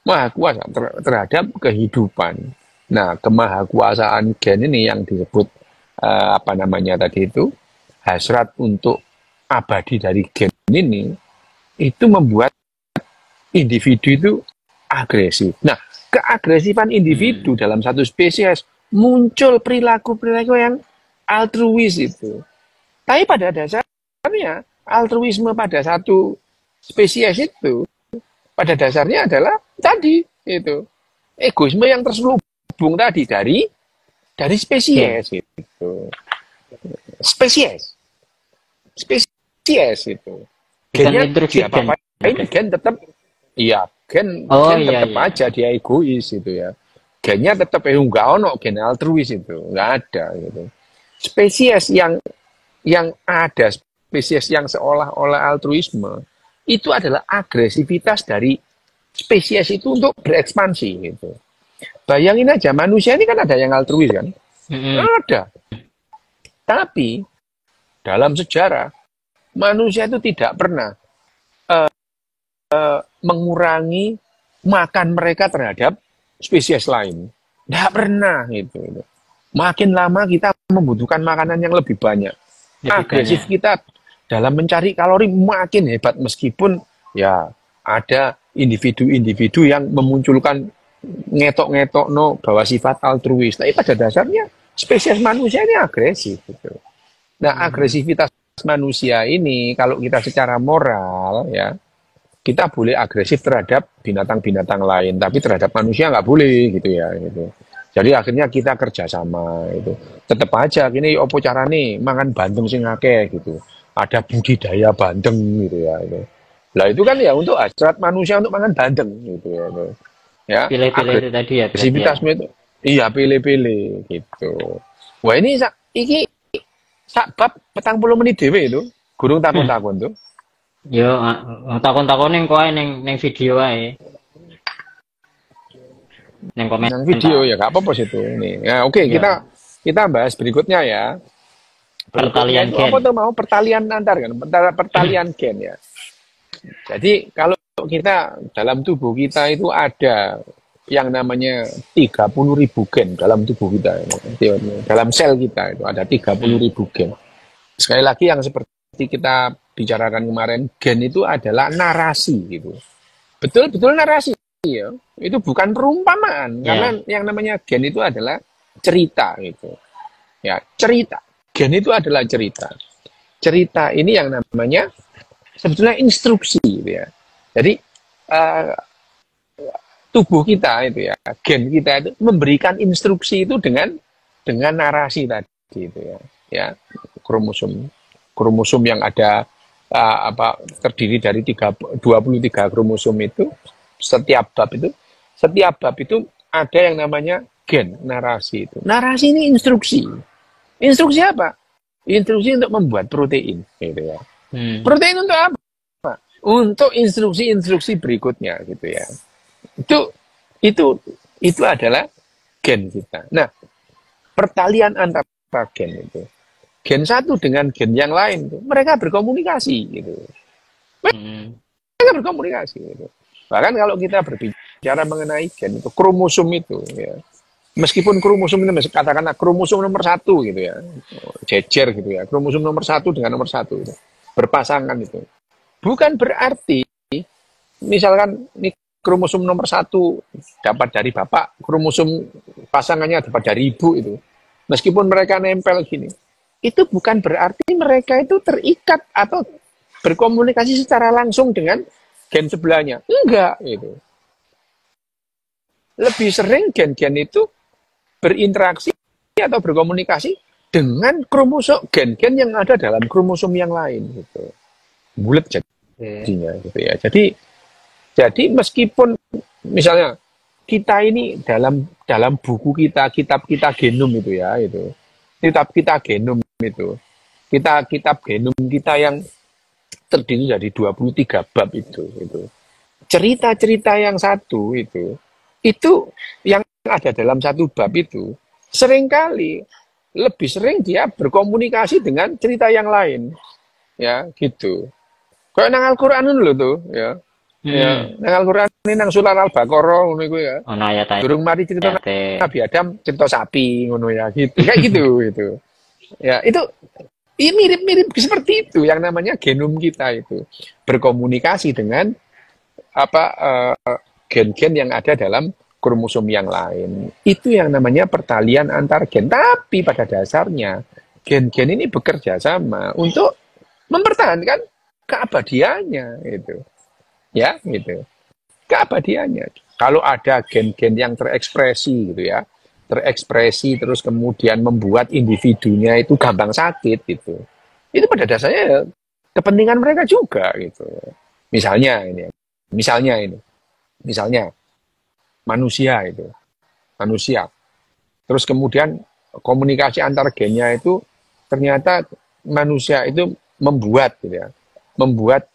A: Maha kuasa terhadap kehidupan. Nah, kemahakuasaan gen ini yang disebut apa namanya tadi itu hasrat untuk abadi dari gen ini itu membuat individu itu agresif. Nah, keagresifan individu dalam satu spesies muncul perilaku-perilaku yang altruis itu. Tapi pada dasarnya altruisme pada satu spesies itu pada dasarnya adalah tadi itu egoisme yang terselubung tadi dari spesies itu. Spesies itu. Gennya diapa-apain gen tetap iya, gen tetap aja dia egois itu ya. Gennya tetap enggak ono gen altruis itu, enggak ada gitu. Spesies yang ada spesies yang seolah-olah altruisme itu adalah agresivitas dari spesies itu untuk berekspansi gitu. Bayangin aja manusia ini kan ada yang altruis kan? Ada. Tapi dalam sejarah manusia itu tidak pernah mengurangi makan mereka terhadap spesies lain. Tidak pernah gitu. Makin lama kita membutuhkan makanan yang lebih banyak. Agresif kita dalam mencari kalori makin hebat meskipun ya ada individu-individu yang memunculkan ngetok-ngetok no bahwa sifat altruis. Tapi pada dasarnya spesies manusia ini agresif. Gitu. Nah, agresivitas manusia ini kalau kita secara moral ya, kita boleh agresif terhadap binatang-binatang lain, tapi terhadap manusia nggak boleh gitu ya. Gitu. Jadi akhirnya kita kerjasama itu. Tetap aja gini opo carane mangan bandeng sing akeh gitu. Ada budidaya bandeng gitu ya. Gitu. Lah itu kan ya untuk hasrat manusia untuk makan bandeng gitu ya. Gitu. Ya,
B: Pilih-pilih itu tadi ya.
A: agresivitasmu itu. Iya, pilih-pilih gitu. Wah, ini iki sak bab 40 menit dhewe itu. Gurung takon-takon tuh.
B: Yo, takon-takon ning kowe ning video wae. Ning komen.
A: Yang video ya, nggak apa-apa situ. Ini. Ya, oke, kita bahas berikutnya ya.
B: Pertalian gen.
A: Apa tuh mau pertalian antar kan? Pertalian gen ya. Jadi kalau kita dalam tubuh kita itu ada yang namanya 30.000 gen dalam tubuh kita. Dalam sel kita itu ada 30.000 gen. Sekali lagi yang seperti kita bicarakan kemarin, gen itu adalah narasi gitu. Betul-betul narasi ya. Itu bukan perumpamaan karena yang namanya gen itu adalah cerita gitu. Ya, cerita. Gen itu adalah cerita. Cerita ini yang namanya sebetulnya instruksi gitu ya. Jadi tubuh kita itu ya, gen kita itu memberikan instruksi itu dengan narasi tadi itu ya. Ya, kromosom yang ada terdiri dari 23 kromosom itu setiap bab itu ada yang namanya gen, narasi itu. Narasi ini instruksi. Instruksi apa? Instruksi untuk membuat protein gitu ya. Protein untuk apa? Untuk instruksi-instruksi berikutnya gitu ya. Itu adalah gen kita. Nah, pertalian antara gen itu. Gen satu dengan gen yang lain itu, mereka berkomunikasi gitu. Mereka berkomunikasi gitu. Bahkan kalau kita berbicara mengenai gen itu, kromosom itu ya. Meskipun kromosom itu katakanlah kromosom nomor 1 gitu ya. Jejer gitu ya. Kromosom nomor 1 dengan nomor 1 itu. Berpasangan itu. Bukan berarti misalkan ini kromosom nomor 1 dapat dari bapak, kromosom pasangannya dapat dari ibu itu. Meskipun mereka nempel gini, itu bukan berarti mereka itu terikat atau berkomunikasi secara langsung dengan gen sebelahnya. Enggak, gitu. Lebih sering gen-gen itu berinteraksi atau berkomunikasi dengan kromosom gen-gen yang ada dalam kromosom yang lain gitu. Bulat jadinya gitu ya. Jadi meskipun misalnya kita ini dalam buku kita, kitab kita genom itu ya, itu. Kitab kita genom itu. Kitab genom kita yang terdiri dari 23 bab itu. Cerita-cerita yang satu itu yang ada dalam satu bab itu seringkali lebih sering dia berkomunikasi dengan cerita yang lain. Ya, gitu. Kayak nang Al-Qur'an lho tuh, ya. Ya, nang Al-Qur'an ini nang Surah Al-Baqarah ngono iku ya.
B: Ono ayat-ayat.
A: Durung mari cerita Nabi Adam cerita sapi ngono ya, gitu. Kayak gitu gitu. Ya, itu mirip-mirip seperti itu yang namanya genom kita itu. Berkomunikasi dengan gen-gen yang ada dalam kromosom yang lain. Itu yang namanya pertalian antar gen. Tapi pada dasarnya gen-gen ini bekerja sama untuk mempertahankan keabadiannya itu. Ya, gitu. Keabadiannya. Kalau ada gen-gen yang terekspresi gitu ya. Terekspresi terus kemudian membuat individunya itu gampang sakit gitu. Itu pada dasarnya kepentingan mereka juga gitu. Misalnya manusia. Terus kemudian komunikasi antar gennya itu ternyata manusia itu membuat gitu ya. Membuat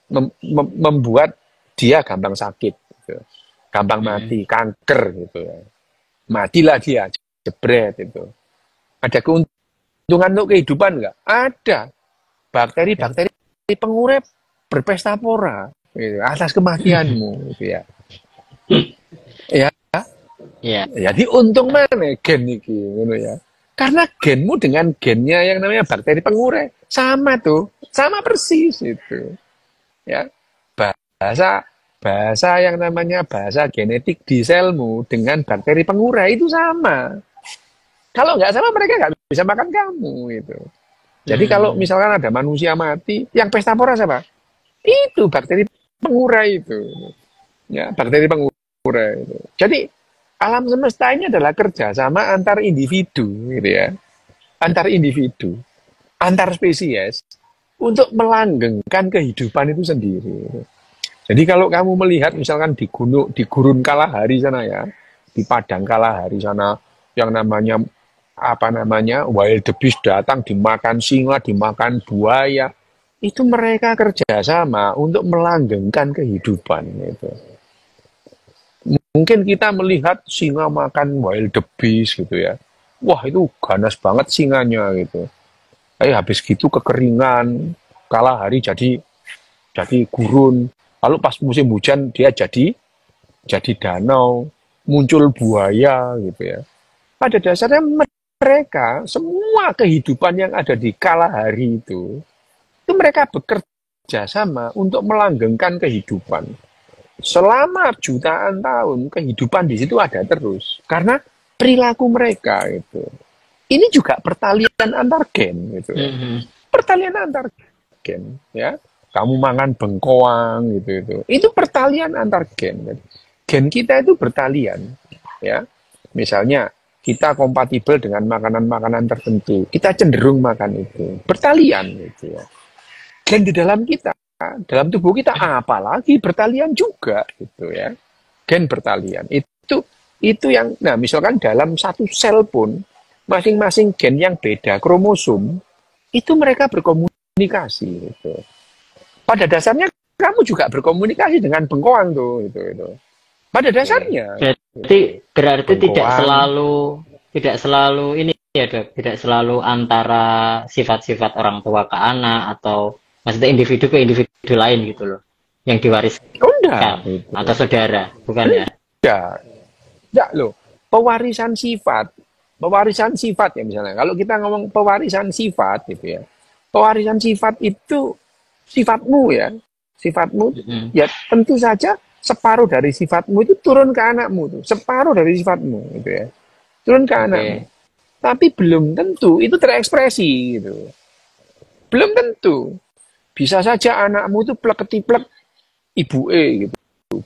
A: dia gampang sakit gitu. Gampang mati, kanker gitu ya. Matilah dia, jebret itu. Ada keuntungan untuk kehidupan enggak? Ada. Bakteri-bakteri pengurip berpesta pora gitu, atas kematianmu gitu ya. Ya. Ya. Jadi untung mana gen iki ngono ya. Karena genmu dengan gennya yang namanya bakteri pengurep sama tuh, sama persis itu. Ya. Bahasa Bahasa yang namanya bahasa genetik di selmu dengan bakteri pengurai itu sama. Kalau nggak sama mereka nggak bisa makan kamu gitu. Jadi kalau misalkan ada manusia mati, yang pesta pora siapa? Itu bakteri pengurai itu. Ya, bakteri pengurai itu. Jadi alam semesta ini adalah kerjasama antar individu, gitu ya. Antar individu, antar spesies untuk melanggengkan kehidupan itu sendiri. Jadi kalau kamu melihat misalkan di gunung, di gurun Kalahari sana ya, di Padang Kalahari sana, yang namanya apa namanya wild beast datang dimakan singa, dimakan buaya, itu mereka kerjasama untuk melanggengkan kehidupan itu. Mungkin kita melihat singa makan wild beast gitu ya, wah itu ganas banget singanya gitu. Habis gitu kekeringan, Kalahari jadi gurun. Lalu pas musim hujan dia jadi danau, muncul buaya gitu ya. Pada dasarnya mereka semua kehidupan yang ada di Kalahari itu mereka bekerja sama untuk melanggengkan kehidupan. Selama jutaan tahun kehidupan di situ ada terus karena perilaku mereka itu. Ini juga pertalian antar gen gitu. Pertalian antar gen ya. Kamu mangan bengkoang gitu itu. Itu pertalian antar gen. Gen kita itu bertalian ya. Misalnya kita kompatibel dengan makanan-makanan tertentu, kita cenderung makan itu. Bertalian gitu ya. Gen di dalam kita, dalam tubuh kita apalagi bertalian juga gitu ya. Gen bertalian. Itu yang nah misalkan dalam satu sel pun masing-masing gen yang beda kromosom itu mereka berkomunikasi gitu. Pada dasarnya kamu juga berkomunikasi dengan bengkoang tuh itu. Pada dasarnya.
B: Berarti tidak selalu ini ya Dok, tidak selalu antara sifat-sifat orang tua ke anak atau maksudnya individu ke individu lain gitu loh yang diwariskan
A: gitu.
B: Atau saudara, bukan ya?
A: Enggak loh. Pewarisan sifat ya misalnya. Kalau kita ngomong pewarisan sifat gitu ya. Pewarisan sifat itu sifatmu ya, ya tentu saja separuh dari sifatmu itu turun ke anakmu tuh, separuh dari sifatmu gitu ya, turun ke anakmu. Tapi belum tentu itu terekspresi gitu, belum tentu. Bisa saja anakmu itu plek ketiplek ibu gitu,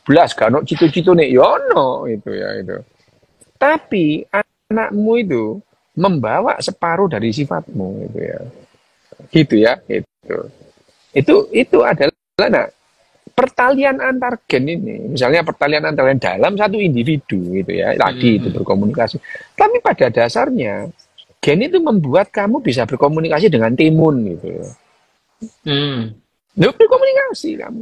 A: belas ganok citu-citu nih, yono itu ya itu. Tapi anakmu itu membawa separuh dari sifatmu gitu ya, gitu ya, gitu. Itu adalah pertalian antar gen ini. Misalnya pertalian antar gen dalam satu individu gitu ya. Tadi itu berkomunikasi. Tapi pada dasarnya gen itu membuat kamu bisa berkomunikasi dengan timun gitu.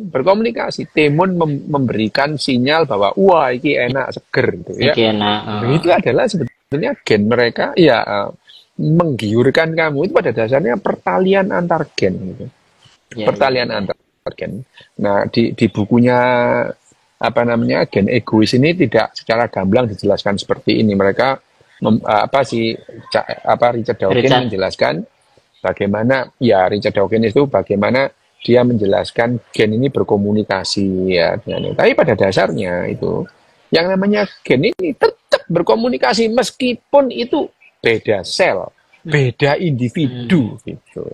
A: Berkomunikasi. Timun memberikan sinyal bahwa wah ini enak seger gitu ya. Itu adalah sebetulnya gen mereka ya menggiurkan kamu itu pada dasarnya pertalian antar gen gitu. Pertalian antar gen. Nah, di bukunya apa namanya gen egois ini tidak secara gamblang dijelaskan seperti ini. Mereka Richard Dawkins menjelaskan bagaimana ya Richard Dawkins itu bagaimana dia menjelaskan gen ini berkomunikasi ya. Tapi pada dasarnya itu yang namanya gen ini tetap berkomunikasi meskipun itu beda sel. Beda individu gitu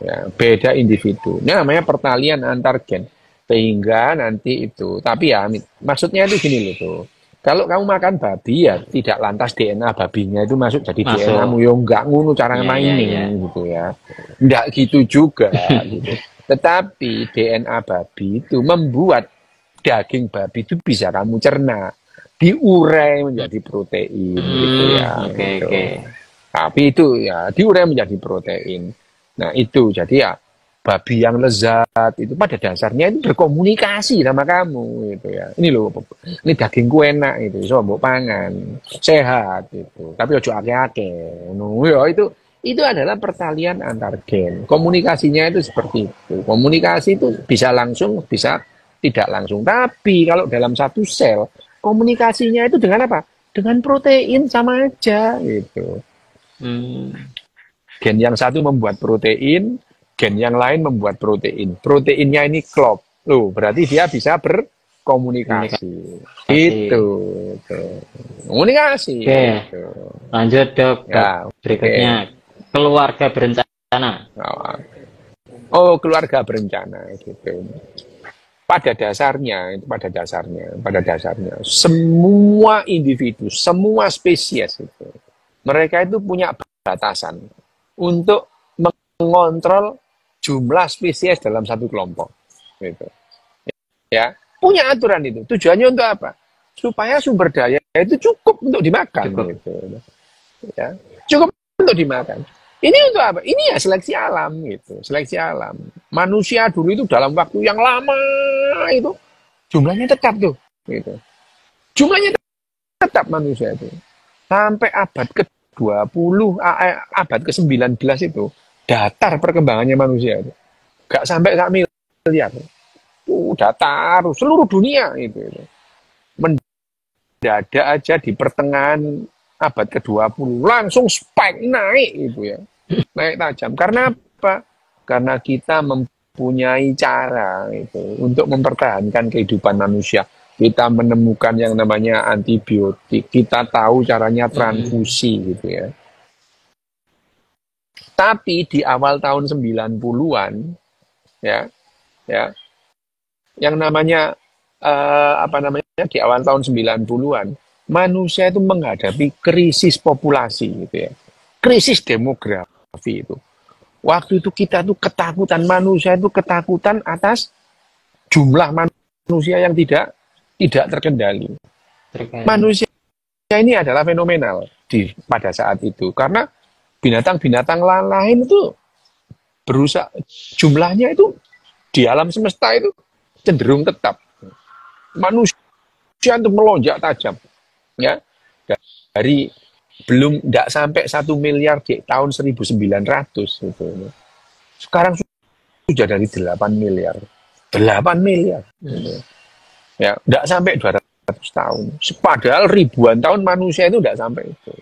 A: ya, beda individu. Ini namanya pertalian antar gen. Sehingga nanti itu, tapi ya maksudnya itu gini loh tuh. Kalau kamu makan babi ya tidak lantas DNA babinya itu masuk jadi DNA-mu yo enggak ngono cara mainnya gitu ya. Enggak gitu juga gitu. Tetapi DNA babi itu membuat daging babi itu bisa kamu cerna, diurai menjadi protein gitu ya. Gitu. Tapi itu ya diurai menjadi protein. Nah itu jadi ya babi yang lezat itu pada dasarnya itu berkomunikasi sama kamu gitu ya. Ini loh, ini dagingku enak itu, so mbok pangan, sehat itu. Tapi ojo akeh-akeh. No, ya itu adalah pertalian antar gen. Komunikasinya itu seperti itu. Komunikasi itu bisa langsung, bisa tidak langsung. Tapi kalau dalam satu sel, komunikasinya itu dengan apa? Dengan protein sama aja gitu. Gen yang satu membuat protein, gen yang lain membuat protein. Proteinnya ini klop. Loh, berarti dia bisa komunikasi. Itu. Komunikasi.
B: Oke.
A: Gitu.
B: Lanjut Dok.
A: Ya,
B: berikutnya keluarga berencana.
A: Oh, keluarga berencana gitu. Pada dasarnya semua individu, semua spesies itu, mereka itu punya batasan untuk mengontrol jumlah spesies dalam satu kelompok, gitu. Ya, punya aturan itu. Tujuannya untuk apa? Supaya sumber daya itu cukup untuk dimakan, gitu. Ya, cukup untuk dimakan. Ini untuk apa? Ini ya seleksi alam gitu, seleksi alam. Manusia dulu itu dalam waktu yang lama itu jumlahnya tetap tuh, gitu. Jumlahnya tetap manusia itu. Sampai abad ke-20, abad ke-19 itu datar perkembangannya manusia itu. Gak sampai 1 miliar. Datar seluruh dunia itu. Mendadak aja di pertengahan abad ke-20 langsung spike naik itu ya. Naik tajam. Karena apa? Karena kita mempunyai cara itu untuk mempertahankan kehidupan manusia. Kita menemukan yang namanya antibiotik. Kita tahu caranya transfusi gitu ya. Tapi di awal tahun 90-an ya yang namanya di awal tahun 90-an manusia itu menghadapi krisis populasi gitu ya. Krisis demografi itu. Waktu itu kita tuh ketakutan, manusia itu ketakutan atas jumlah manusia yang tidak terkendali. Manusia ini adalah fenomenal pada saat itu karena binatang-binatang lain itu berusaha, jumlahnya itu di alam semesta itu cenderung tetap. Manusia itu melonjak tajam, ya, dari belum tidak sampai 1 miliar di tahun 1900 gitu. Sekarang sudah dari 8 miliar. 8 miliar. Gitu. Ya, tidak sampai 200 tahun. Padahal ribuan tahun manusia itu tidak sampai itu.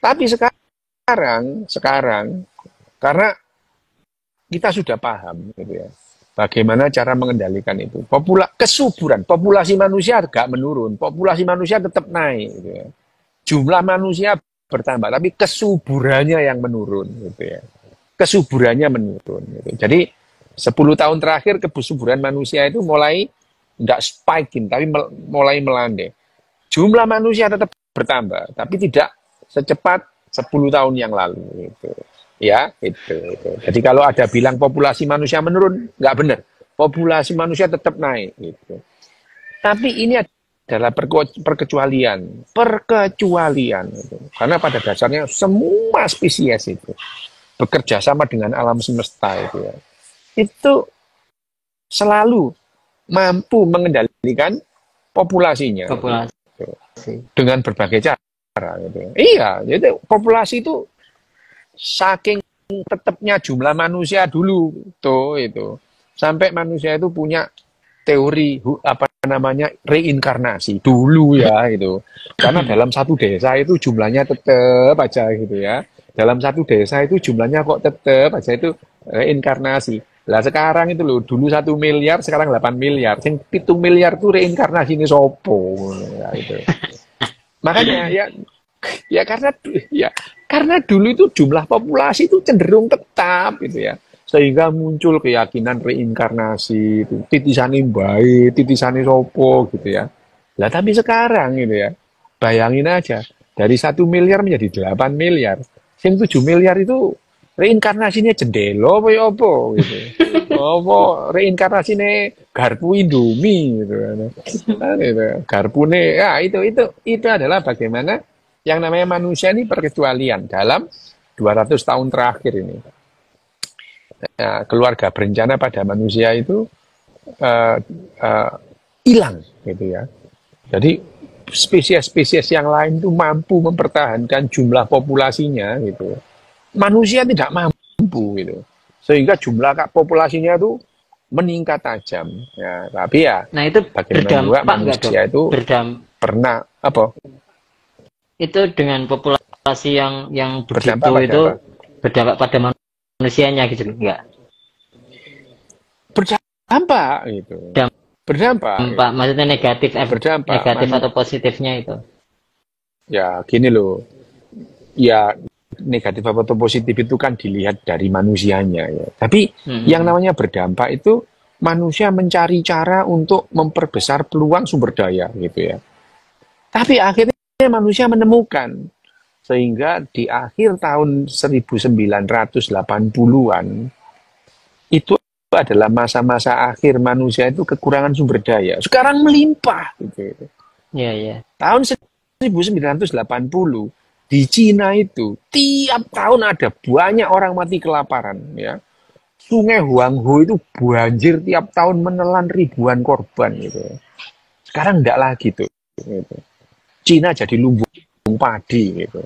A: Tapi sekarang karena kita sudah paham gitu ya. Bagaimana cara mengendalikan itu? Kesuburan populasi manusia agak menurun, populasi manusia tetap naik gitu ya. Jumlah manusia bertambah, tapi kesuburannya yang menurun, gitu ya. Kesuburannya menurun. Gitu. Jadi 10 tahun terakhir kesuburan manusia itu mulai tidak spiking, tapi mulai melandai. Jumlah manusia tetap bertambah, tapi tidak secepat 10 tahun yang lalu. Gitu. Ya, itu. Jadi kalau ada bilang populasi manusia menurun, nggak benar. Populasi manusia tetap naik. Gitu. Tapi ini adalah perkecualian itu. Karena pada dasarnya semua spesies itu bekerja sama dengan alam semesta itu ya. Itu selalu mampu mengendalikan populasinya. Gitu. Dengan berbagai cara gitu. Iya, jadi populasi itu saking tetapnya jumlah manusia dulu tuh itu. Sampai manusia itu punya teori reinkarnasi dulu ya itu. Karena dalam satu desa itu jumlahnya tetap aja gitu ya. Dalam satu desa itu jumlahnya kok tetap aja itu reinkarnasi. Lah sekarang itu loh, dulu 1 miliar, sekarang 8 miliar. Yang 7 miliar itu reinkarnasi ini sopo ya itu. Makanya ya karena dulu itu jumlah populasi itu cenderung tetap gitu ya. Sehingga muncul keyakinan reinkarnasi itu, titisane bae, titisane sopo gitu ya. Lah tapi sekarang gitu ya, bayangin aja dari 1 miliar menjadi 8 miliar. Yang 7 miliar itu reinkarnasinya jendela apa ya apa gitu. Apa reinkarnasinya garpu Indomie gitu. Gitu. Garpune ya itu adalah bagaimana yang namanya manusia ini perkecualian dalam 200 tahun terakhir ini. Keluarga berencana pada manusia itu hilang gitu ya. Jadi spesies-spesies yang lain itu mampu mempertahankan jumlah populasinya gitu. Manusia tidak mampu gitu. Sehingga jumlah populasinya itu meningkat tajam. Ya, tapi ya
B: nah itu
A: bagaimana juga manusia itu pernah apa?
B: Itu dengan populasi yang begitu itu berdampak pada manusianya gitu enggak?
A: Berdampak gitu. berdampak.
B: Pak, maksudnya
A: Berdampak.
B: negatif atau positifnya itu?
A: Ya, gini loh. Ya, negatif atau positif itu kan dilihat dari manusianya ya. Tapi yang namanya berdampak itu manusia mencari cara untuk memperbesar peluang sumber daya gitu ya. Tapi akhirnya manusia menemukan sehingga di akhir tahun 1980-an itu adalah masa-masa akhir manusia itu kekurangan sumber daya. Sekarang melimpah gitu.
B: Iya, iya.
A: Tahun 1980 di Cina itu tiap tahun ada banyak orang mati kelaparan ya. Sungai Huanghe itu banjir tiap tahun menelan ribuan korban gitu. Sekarang enggak lagi tuh gitu. Cina jadi lumbung padi gitu.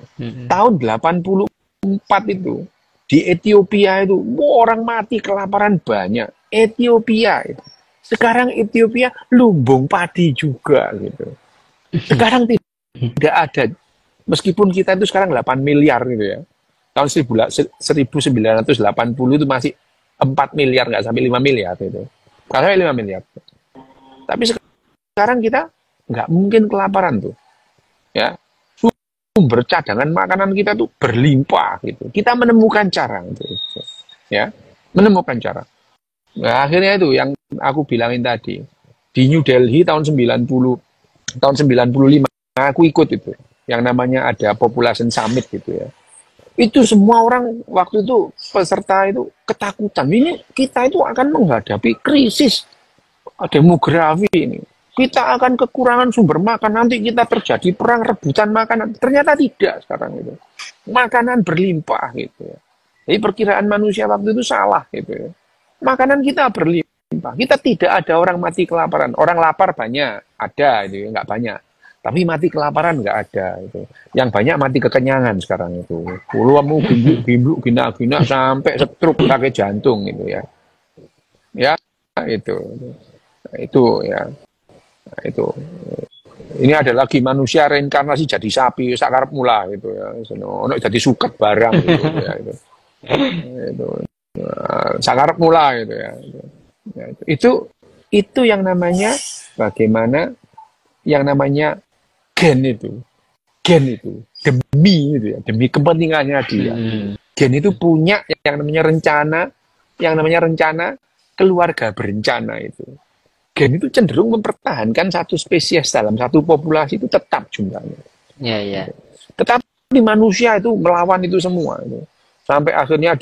A: Tahun 84 itu di Ethiopia itu orang mati kelaparan banyak. Ethiopia itu. Sekarang Ethiopia lumbung padi juga gitu. Sekarang tidak ada, meskipun kita itu sekarang 8 miliar gitu ya. Tahun 1980 itu masih 4 miliar, nggak sampai 5 miliar itu. Nggak sampai 5 miliar. Tapi sekarang kita nggak mungkin kelaparan tuh. Ya, sumber cadangan makanan kita tuh berlimpah gitu. Kita menemukan cara gitu. Ya, menemukan cara. Nah, akhirnya itu yang aku bilangin tadi. Di New Delhi tahun 95 aku ikut itu. Yang namanya ada Population Summit gitu ya. Itu semua orang waktu itu peserta itu ketakutan. Ini kita itu akan menghadapi krisis demografi ini. Kita akan kekurangan sumber makan, nanti kita terjadi perang rebutan makanan. Ternyata tidak sekarang itu. Makanan berlimpah gitu ya. Jadi perkiraan manusia waktu itu salah gitu ya. Makanan kita berlimpah. Kita tidak ada orang mati kelaparan. Orang lapar banyak, ada itu nggak banyak. Tapi mati kelaparan nggak ada itu. Yang banyak mati kekenyangan sekarang itu. Puluhanmu bimbluk gina-gina sampai stroke pakai jantung gitu ya. Ya itu. Itu ya. Nah, itu ini ada lagi manusia reinkarnasi jadi sapi sakarep mula gitu ya, ono jadi suket barang gitu ya itu sakarep mula gitu ya, itu yang namanya bagaimana yang namanya gen itu demi gitu ya, demi kepentingannya dia. Gen itu punya yang namanya rencana keluarga berencana itu. Gen itu cenderung mempertahankan satu spesies dalam satu populasi itu tetap jumlahnya.
B: Iya, iya.
A: Tetapi manusia itu melawan itu semua. Itu. Sampai akhirnya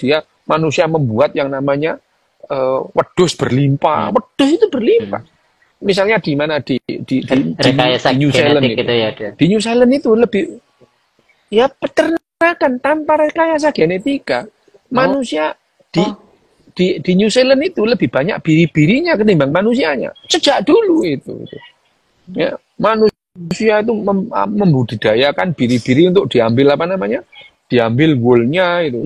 A: manusia membuat yang namanya wedus berlimpah. Wedus itu berlimpah. Misalnya di mana di New Zealand itu. Ya, di New Zealand itu lebih ya peternakan tanpa rekayasa genetika. Manusia di New Zealand itu lebih banyak biri-birinya ketimbang manusianya. Sejak dulu itu. Ya, manusia itu membudidayakan biri-biri untuk diambil diambil woolnya itu.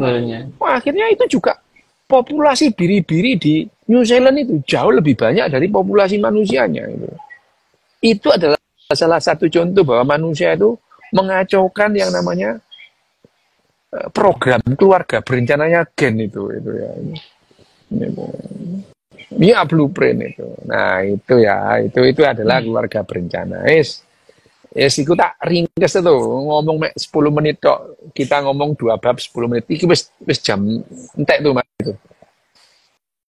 A: Wah, akhirnya itu juga populasi biri-biri di New Zealand itu jauh lebih banyak dari populasi manusianya itu. Itu adalah salah satu contoh bahwa manusia itu mengacaukan yang namanya program keluarga berencananya gen itu ya. Ini blueprint itu. Nah, itu ya, itu adalah keluarga berencana. Iku tak ringkes itu ngomong 10 menit tok. Kita ngomong 2 bab 10 menit. Iki wis jam entek tuh Mas itu.